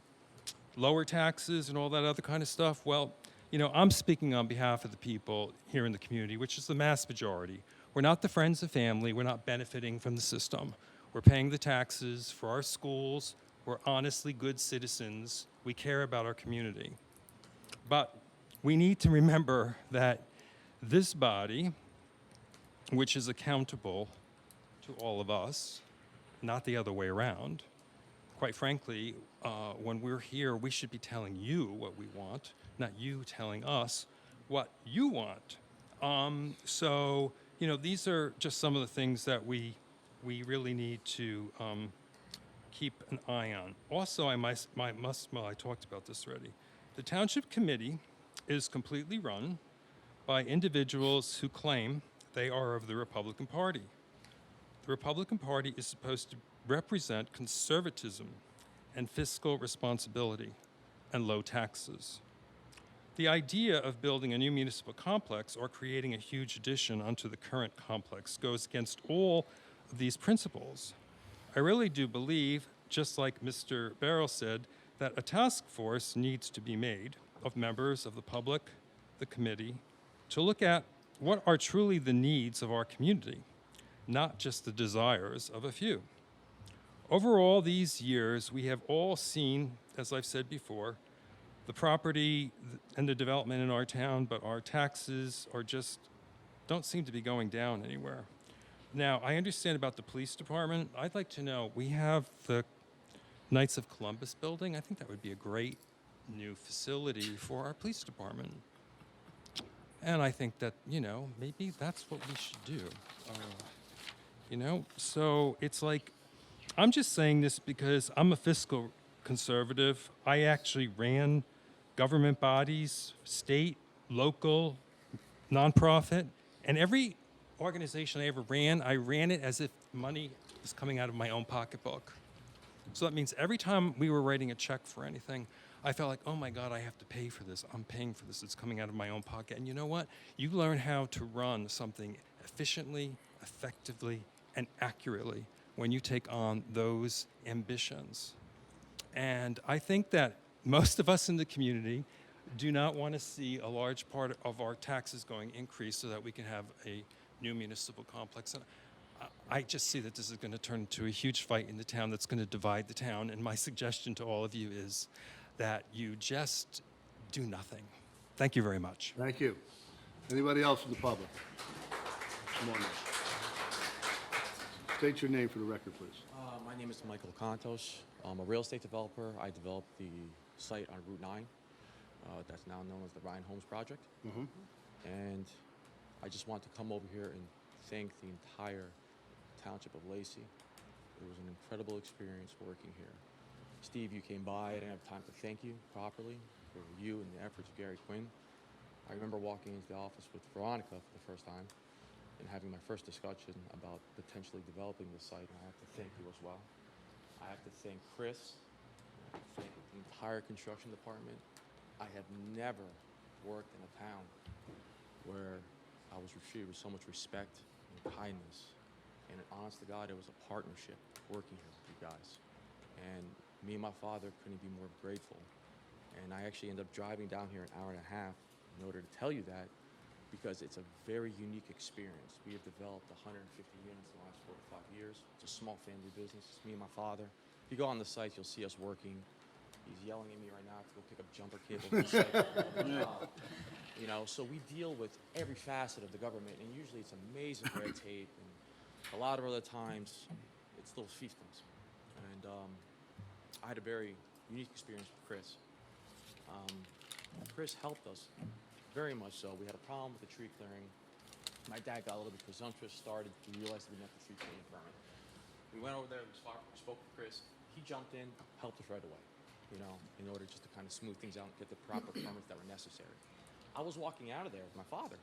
lower taxes and all that other kind of stuff, well, you know, I'm speaking on behalf of the people here in the community, which is the mass majority. We're not the friends of family. We're not benefiting from the system. We're paying the taxes for our schools. We're honestly good citizens. We care about our community. But we need to remember that this body, which is accountable to all of us, not the other way around, quite frankly, when we're here, we should be telling you what we want, not you telling us what you want. So, these are just some of the things that we really need to keep an eye on. Also, I must, well, I talked about this already. The Township Committee is completely run by individuals who claim they are of the Republican Party. The Republican Party is supposed to represent conservatism and fiscal responsibility and low taxes. The idea of building a new municipal complex or creating a huge addition onto the current complex goes against all of these principles. I really do believe, just like Mr. Barrow said, that a task force needs to be made of members of the public, the committee, to look at what are truly the needs of our community, not just the desires of a few. Over all these years, we have all seen, as I've said before, the property and the development in our town, but our taxes are just don't seem to be going down anywhere. Now, I understand about the police department. I'd like to know, we have the Knights of Columbus building. I think that would be a great new facility for our police department. And I think that, maybe that's what we should do. So it's like, I'm just saying this because I'm a fiscal conservative. I actually ran government bodies, state, local, nonprofit, and every organization I ran it as if money was coming out of my own pocketbook. So that means every time we were writing a check for anything, I felt like, oh my God, I have to pay for this. I'm paying for this. It's coming out of my own pocket. And you know what? You learn how to run something efficiently, effectively, and accurately when you take on those ambitions. And I think that most of us in the community do not want to see a large part of our taxes going increase so that we can have a new municipal complex. And I just see that this is going to turn into a huge fight in the town that's going to divide the town. And my suggestion to all of you is that you just do nothing. Thank you very much. Thank you. Anybody else in the public? Come on in. State your name for the record, please. My name is Michael Contos. I'm a real estate developer. I developed the site on Route 9 that's now known as the Ryan Homes Project. And I just want to come over here and thank the entire Township of Lacey. It was an incredible experience working here. Steve, you came by. I didn't have time to thank you properly for you and the efforts of Gary Quinn. I remember walking into the office with Veronica for the first time and having my first discussion about potentially developing the site, and I have to thank you as well. I have to thank Chris. I have to thank the entire construction department. I have never worked in a town where I was treated with so much respect and kindness. And honest to God, it was a partnership working here with you guys. And me and my father couldn't be more grateful. And I actually ended up driving down here an hour and a half in order to tell you that, because it's a very unique experience. We have developed 150 units in the last 4 to 5 years. It's a small family business. It's me and my father. If you go on the site, you'll see us working. He's yelling at me right now to go pick up jumper cables on the site. So we deal with every facet of the government, and usually it's amazing red tape, and a lot of other times it's little fiefdoms. And I had a very unique experience with Chris. Chris helped us very much so. We had a problem with the tree clearing. My dad got a little bit presumptuous, we realized we didn't have the tree clearing permit. We went over there, we spoke with Chris. He jumped in, helped us right away, in order just to kind of smooth things out and get the proper permits that were necessary. I was walking out of there with my father,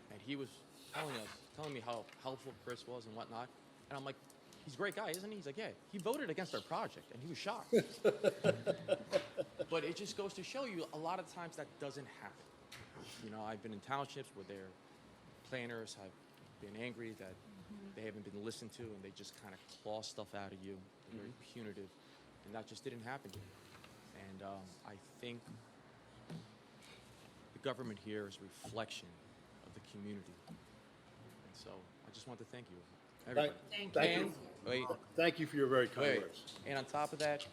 and he was telling me how helpful Chris was and whatnot. And I'm like, he's a great guy, isn't he? He's like, yeah, he voted against our project, and he was shocked. But it just goes to show you, a lot of times that doesn't happen. I've been in townships where their planners have been angry that they haven't been listened to, and they just kind of claw stuff out of you. They're very punitive, and that just didn't happen here. And I think the government here is a reflection of the community. And so I just want to thank you, everybody. Thank you. Wait. Thank you for your very kind Wait. words. And on top of that,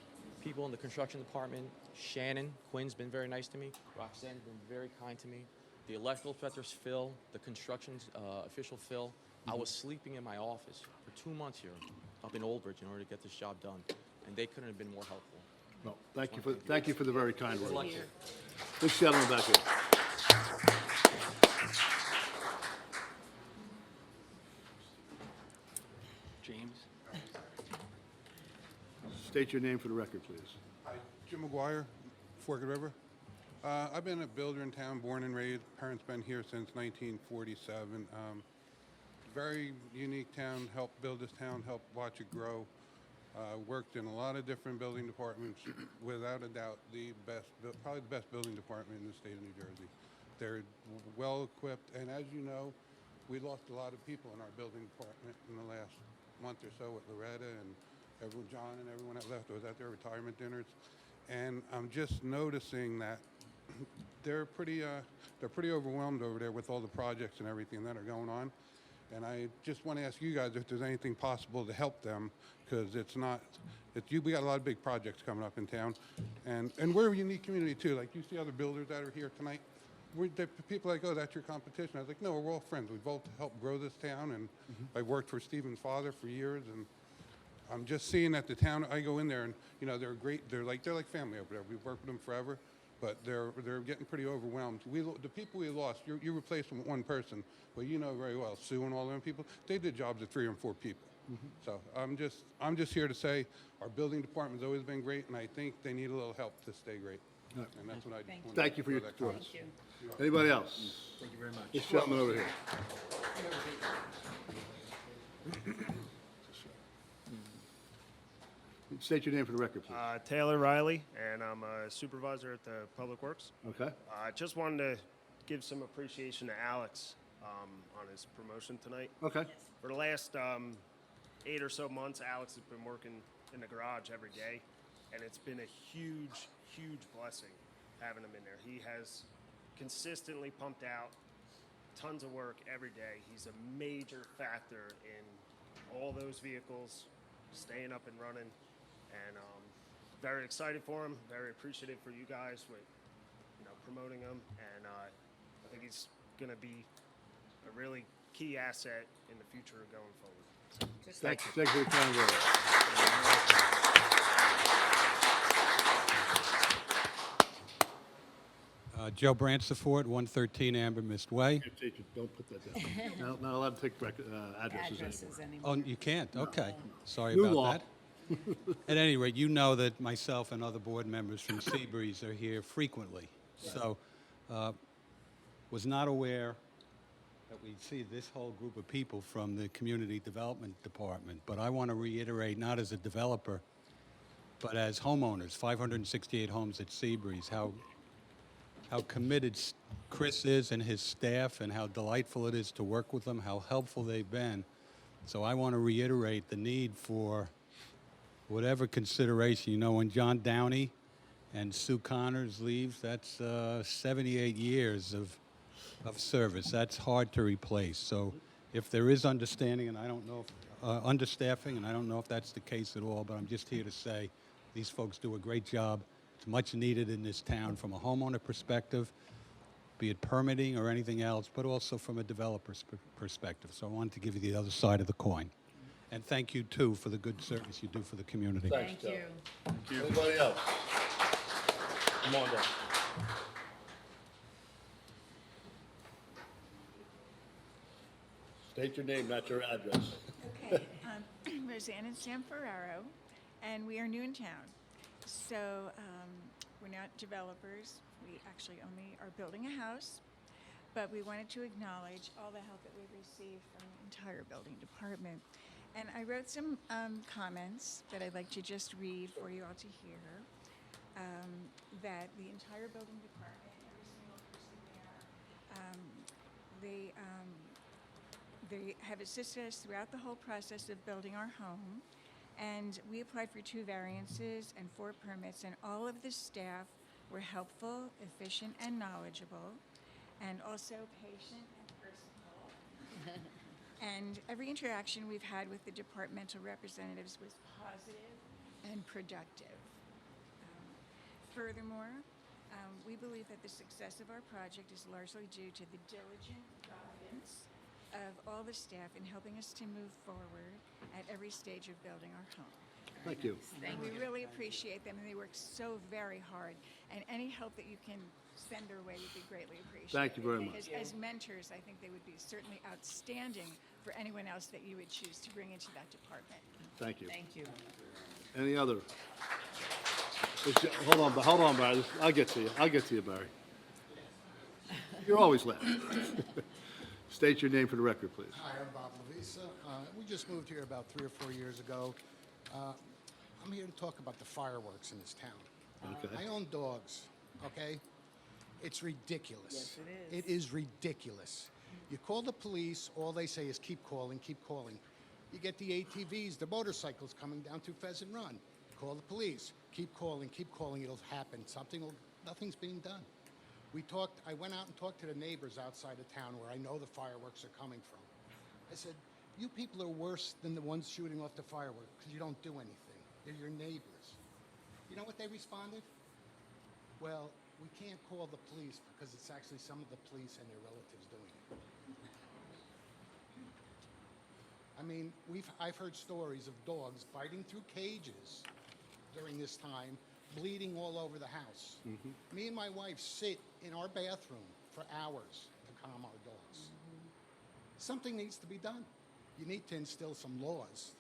people in the construction department, Shannon Quinn's been very nice to me. Roxanne's been very kind to me. The electrical inspectors, Phil, the construction official, Phil. I was sleeping in my office for 2 months here up in Old Bridge in order to get this job done. and they couldn't have been more helpful. Well, thank you for the very kind Good luck words. here. This gentleman back here. James? State your name for the record, please. Jim McGuire, Forked River. I've been a builder in town, born and raised. Parents been here since 1947. Very unique town. Helped build this town. Helped watch it grow. Worked in a lot of different building departments. Without a doubt, probably the best building department in the state of New Jersey. They're well equipped, and as you know, we lost a lot of people in our building department in the last month or so with Loretta and John and everyone that left. I was at their retirement dinners, and I'm just noticing that they're pretty overwhelmed over there with all the projects and everything that are going on. And I just want to ask you guys if there's anything possible to help them, because we got a lot of big projects coming up in town, and we're a unique community too. Like you see other builders that are here tonight. People are like, oh, that's your competition. I was like, no, we're all friends. We both helped grow this town, and I worked for Stephen's father for years, and I'm just seeing that the town. I go in there, and they're great. They're like family over there. We've worked with them forever, but they're getting pretty overwhelmed. The people we lost, you replaced them with one person, but you know very well, Sue and all them people. They did jobs of 3 or 4 people. So I'm just here to say our building department's always been great, and I think they need a little help to stay great. And that's what I just wanted Thank you for to your throw that thoughts. comment. Anybody else? Thank you very much. This gentleman over here. State your name for the record, please. Taylor Riley, and I'm a supervisor at the Public Works. Okay. Just wanted to give some appreciation to Alex on his promotion tonight. Okay. For the last 8 or so months, Alex has been working in the garage every day, and it's been a huge, huge blessing having him in there. He has consistently pumped out tons of work every day. He's a major factor in all those vehicles staying up and running, and very excited for him, very appreciative for you guys with promoting him, and I think he's going to be a really key asset in the future going forward. So, Thank you for your kind words. Joe Bransford, 113 Amber Mist Way. Don't put that down. Not allowed to take addresses anymore. Oh, you can't? Okay. Sorry New about law. that. At any rate, you know that myself and other board members from Seabreeze are here frequently. So, was not aware that we'd see this whole group of people from the Community Development Department. But I want to reiterate, not as a developer, but as homeowners, 568 homes at Seabreeze, how committed Chris is and his staff, and how delightful it is to work with them, how helpful they've been. So I want to reiterate the need for whatever consideration. When John Downey and Sue Connors leaves, that's 78 years of service. That's hard to replace. So if there is understanding, and I don't know if, understaffing, and I don't know if that's the case at all, but I'm just here to say these folks do a great job. It's much needed in this town from a homeowner perspective, be it permitting or anything else, but also from a developer's perspective. So I wanted to give you the other side of the coin. And thank you, too, for the good service you do for the community. Thanks, Thank Joe. you. Anybody else? Come on down. State your name, not your address. Okay, Rosanna Sanferraro, and we are new in town. So we're not developers. We actually only are building a house, but we wanted to acknowledge all the help that we've received from the entire building department. And I wrote some comments that I'd like to just read for you all to hear. That the entire building department, every single person there, they have assisted us throughout the whole process of building our home. And we applied for 2 variances and 4 permits, and all of the staff were helpful, efficient, and knowledgeable, and also patient and personable. And every interaction we've had with the departmental representatives was positive and productive. Furthermore, we believe that the success of our project is largely due to the diligent guidance of all the staff in helping us to move forward at every stage of building our home. Thank you. We really appreciate them, and they work so very hard. And any help that you can send their way would be greatly appreciated. Thank you very much. As mentors, I think they would be certainly outstanding for anyone else that you would choose to bring into that department. Thank you. Thank you. Any other? Hold on, Barry. I'll get to you, Barry. You're always last. State your name for the record, please. Hi, I'm Bob Lavisa. We just moved here about 3 or 4 years ago. I'm here to talk about the fireworks in this town. Okay. I own dogs, okay? It's ridiculous. Yes, it is ridiculous. You call the police, all they say is keep calling, keep calling. You get the ATVs, the motorcycles coming down through Pheasant Run. Call the police, keep calling, it'll happen. Nothing's being done. I went out and talked to the neighbors outside of town where I know the fireworks are coming from. I said, you people are worse than the ones shooting off the fireworks because you don't do anything. They're your neighbors. You know what they responded? Well, we can't call the police because it's actually some of the police and their relatives doing it. I mean, I've heard stories of dogs biting through cages during this time, bleeding all over the house. Me and my wife sit in our bathroom for hours to calm our dogs. Something needs to be done. You need to instill some laws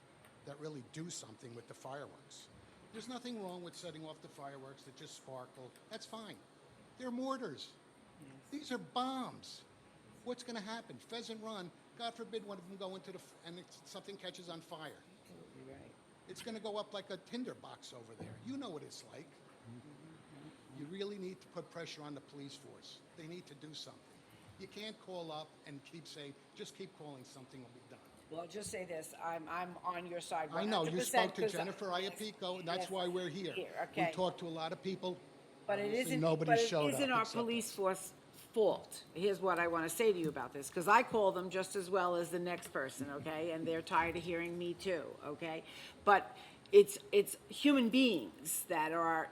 that really do something with the fireworks. There's nothing wrong with setting off the fireworks that just sparkle. That's fine. They're mortars. These are bombs. What's going to happen? Pheasant Run, God forbid one of them go into something catches on fire. Absolutely right. It's going to go up like a tinder box over there. You know what it's like. You really need to put pressure on the police force. They need to do something. You can't call up and keep saying, just keep calling, something will be done. Well, I'll just say this, I'm on your side 100%. I know, you spoke to 'cause Jennifer Iapico, and that's yes, why we're here. okay. We talked to a lot of people. But it Obviously, isn't, nobody but it showed isn't up our except police force fault. Here's what I want to say to you about this, because I call them just as well as the next person, okay? And they're tired of hearing me too, okay? But it's human beings that are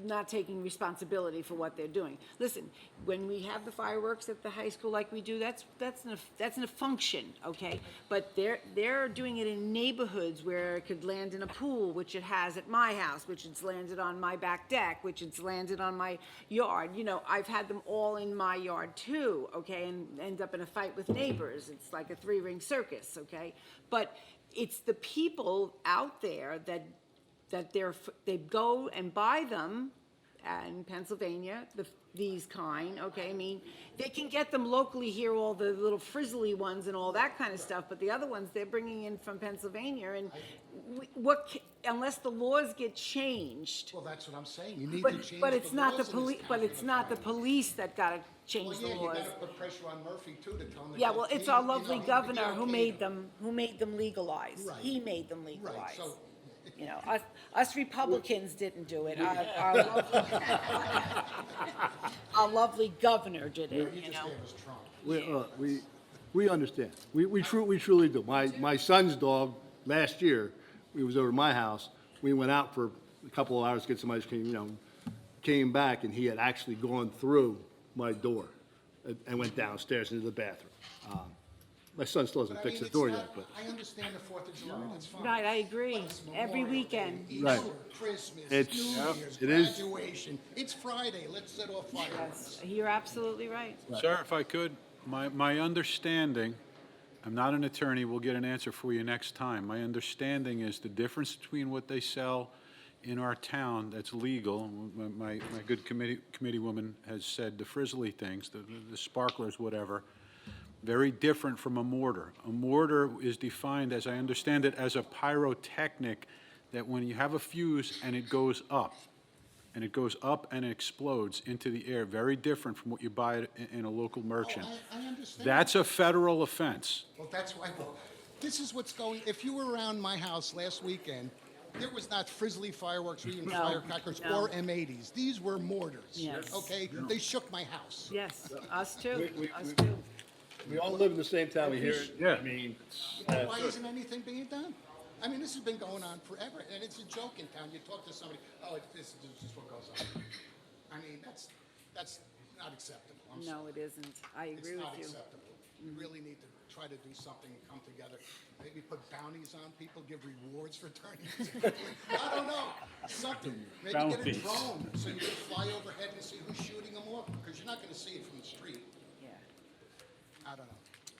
not taking responsibility for what they're doing. Listen, when we have the fireworks at the high school like we do, that's a function, okay? But they're doing it in neighborhoods where it could land in a pool, which it has at my house, which it's landed on my back deck, which it's landed on my yard. You know, I've had them all in my yard too, okay? And end up in a fight with neighbors. It's like a 3-ring circus, okay? But it's the people out there that they go and buy them in Pennsylvania, these kind, okay? I mean, they can get them locally here, all the little frizzly ones and all that kind of stuff, but the other ones they're bringing in from Pennsylvania, and unless the laws get changed. Well, that's what I'm saying. You need to change But it's the not the laws in this police. town But for it's the not the fireworks. police that got to change the Well, yeah, laws. you got to put pressure on Murphy too to tell him. Yeah, well, it's our lovely governor who okay made them legalize. Right. He made them legalize. Right, so You know, us Republicans didn't do it. Our lovely governor did it, you know. We understand. We truly do. My son's dog, last year, he was over at my house. We went out for a couple of hours to get some ice cream, came back, and he had actually gone through my door and went downstairs into the bathroom. My son still hasn't fixed the door yet, but. I understand the 4th of July, that's fine. Right, I agree. But it's Every Memorial weekend. Day, Right. Easter, Christmas, It's- New Yep, Year's, it is. graduation. It's Friday, let's set off fireworks. You're absolutely right. Sir, if I could, my understanding, I'm not an attorney, we'll get an answer for you next time. My understanding is the difference between what they sell in our town that's legal, my good committee woman has said the frizzly things, the sparklers, whatever, very different from a mortar. A mortar is defined, as I understand it, as a pyrotechnic that when you have a fuse and it goes up, and it explodes into the air, very different from what you buy in a local merchant. I understand. That's a federal offense. Well, that's why, this is what's going, if you were around my house last weekend, there was not frizzly fireworks or even No, firecrackers no. or M80s. These were mortars. Yes. Okay? They shook my house. Yes, us too, We- us too. We all live in the same town, we hear it. Yeah. I mean, Why isn't anything being done? I mean, this has been going on forever, and it's a joke in town. You talk to somebody, oh, this is what goes on. I mean, that's not acceptable. I'm sorry. No, it isn't. I agree It's with not you. acceptable. we really need to try to do something and come together. Maybe put bounties on people, give rewards for turning in. I don't know, something. Maybe get a Bounties. drone so you can fly overhead and see who's shooting them off, because you're not gonna see it from the street. Yeah. I don't know.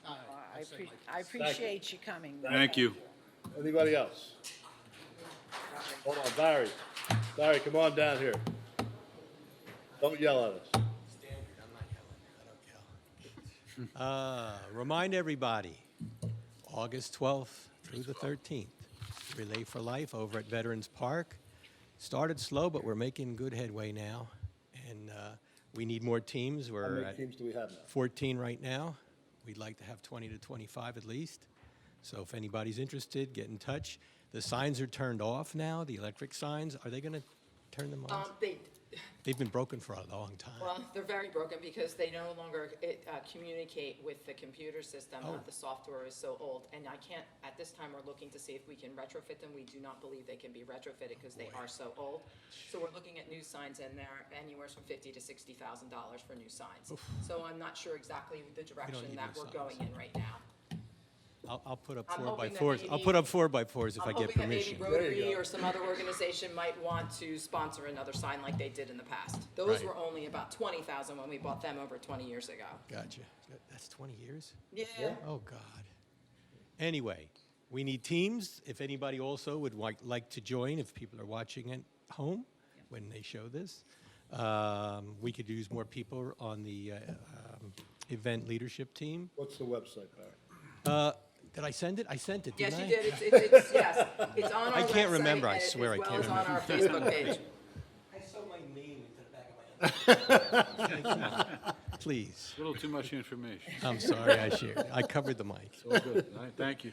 All right, I've said my piece. I appreciate you coming. Thank you. Anybody else? Hold on, Barry. Barry, come on down here. Don't yell at us. Remind everybody, August 12th through the 13th, Relay for Life over at Veterans Park. Started slow, but we're making good headway now, and we need more teams. How We're many at teams do we have now? 14 right now. We'd like to have 20 to 25 at least. So if anybody's interested, get in touch. The signs are turned off now, the electric signs. Are they going to turn them on? They've been broken for a long time. Well, they're very broken because they no longer communicate with the computer system. Oh. The software is so old, and I can't, at this time, we're looking to see if we can retrofit them. We do not believe they can be retrofitted because they are so old. So we're looking at new signs, and they're anywhere from $50,000 to $60,000 for new signs. So I'm not sure exactly the direction need that new we're signs. going in right now. I'll put up I'm 4x4s. hoping that I'll maybe- put up 4x4s if I get I'm hoping that permission. maybe Rotary or some other organization might want to sponsor another sign like they did in the past. Those Right. were only about 20,000 when we bought them over 20 years ago. Gotcha. That's 20 years? Yeah. Oh, God. Anyway, we need teams. If anybody also would like to join, if people are watching at home when they show this, we could use more people on the event leadership team. What's the website, Barry? Did I send it? I sent it, Yes, didn't you I? did. It's yes. It's on our I can't website remember. I and swear I as well can't as on our remember. Facebook page. I sew my name into the back of my Please. A little too much information. I'm sorry I shared. I covered the mic. It's all good. All right, thank you.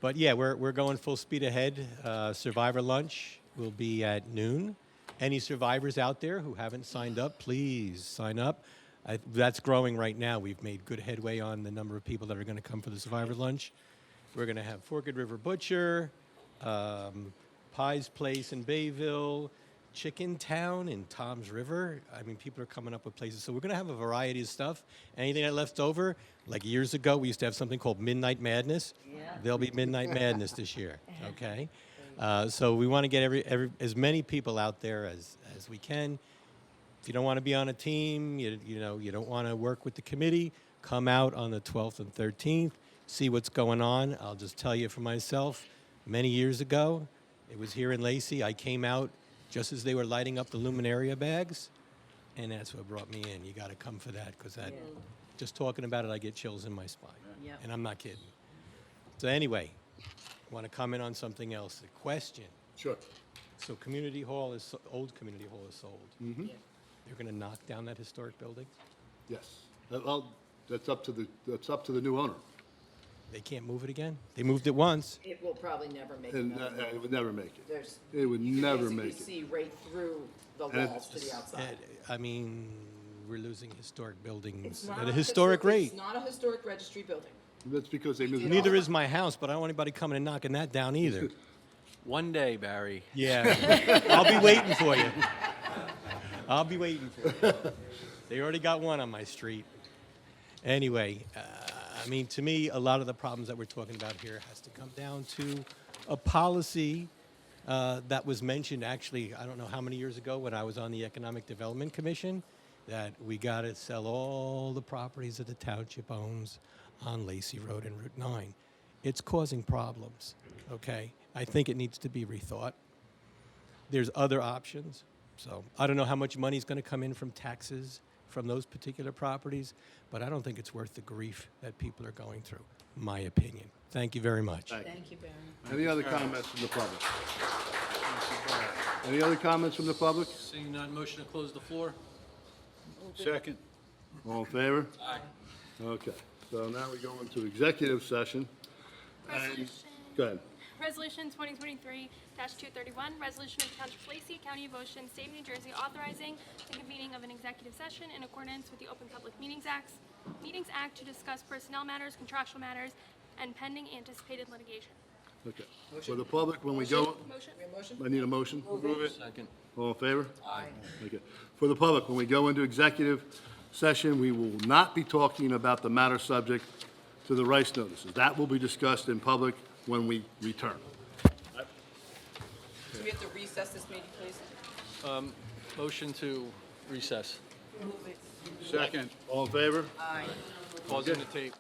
But yeah, we're going full speed ahead. Survivor lunch will be at noon. Any survivors out there who haven't signed up, please sign up. That's growing right now. We've made good headway on the number of people that are going to come for the survivor lunch. We're going to have Forked River Butcher, Pie's Place in Bayville, Chicken Town in Tom's River. I mean, people are coming up with places. So we're going to have a variety of stuff. Anything that left over, like years ago, we used to have something called Midnight Madness. Yeah. There'll be Midnight Madness this year, okay? So we want to get as many people out there as we can. If you don't want to be on a team, you don't want to work with the committee, come out on the 12th and 13th, see what's going on. I'll just tell you for myself, many years ago, it was here in Lacey. I came out just as they were lighting up the luminaria bags, and that's what brought me in. You got to come for that, because just talking about it, I get chills in my spine. Yep. And I'm not kidding. So anyway, want to comment on something else? A question. Sure. So old community hall is sold. Mm-hmm. They're going to knock down that historic building? Yes. Well, that's up to the new owner. They can't move it again? They moved it once. It will probably never make And another it move. would never make it. There's, It would you can never basically make it. see right through the And walls to the outside. I mean, we're losing historic buildings It's not at a historic rate. It's not a historic registry building. That's because they moved it. Neither is my house, but I don't want anybody coming and knocking that down either. One day, Barry. Yeah, I'll be waiting for you. I'll be waiting for you. They already got one on my street. Anyway, I mean, to me, a lot of the problems that we're talking about here has to come down to a policy that was mentioned actually, I don't know how many years ago when I was on the Economic Development Commission, that we got to sell all the properties that the township owns on Lacey Road and Route 9. It's causing problems, okay? I think it needs to be rethought. There's other options. So I don't know how much money is going to come in from taxes from those particular properties, but I don't think it's worth the grief that people are going through, my opinion. Thank you very much. Thank you, Barry. Any other comments from the public? Any other comments from the public? Seeing none, motion to close the floor? Second. All in favor? Aye. Okay, so now we go into executive session. And, go ahead. Resolution 2023-231, resolution of the Township of Lacey, County of Ocean, State of New Jersey, authorizing the convening of an executive session in accordance with the Open Public Meetings Act to discuss personnel matters, contractual matters, and pending anticipated litigation. Okay. For the public, when we go, Motion? We have a motion? I need a motion. Move it. Second. All in favor? Aye. Okay. For the public, when we go into executive, session, we will not be talking about the matter subject to the rice notices. That will be discussed in public when we return. Do we have to recess this meeting, please? Motion to recess. Move it. Second. All in favor? Aye. Pause on the tape.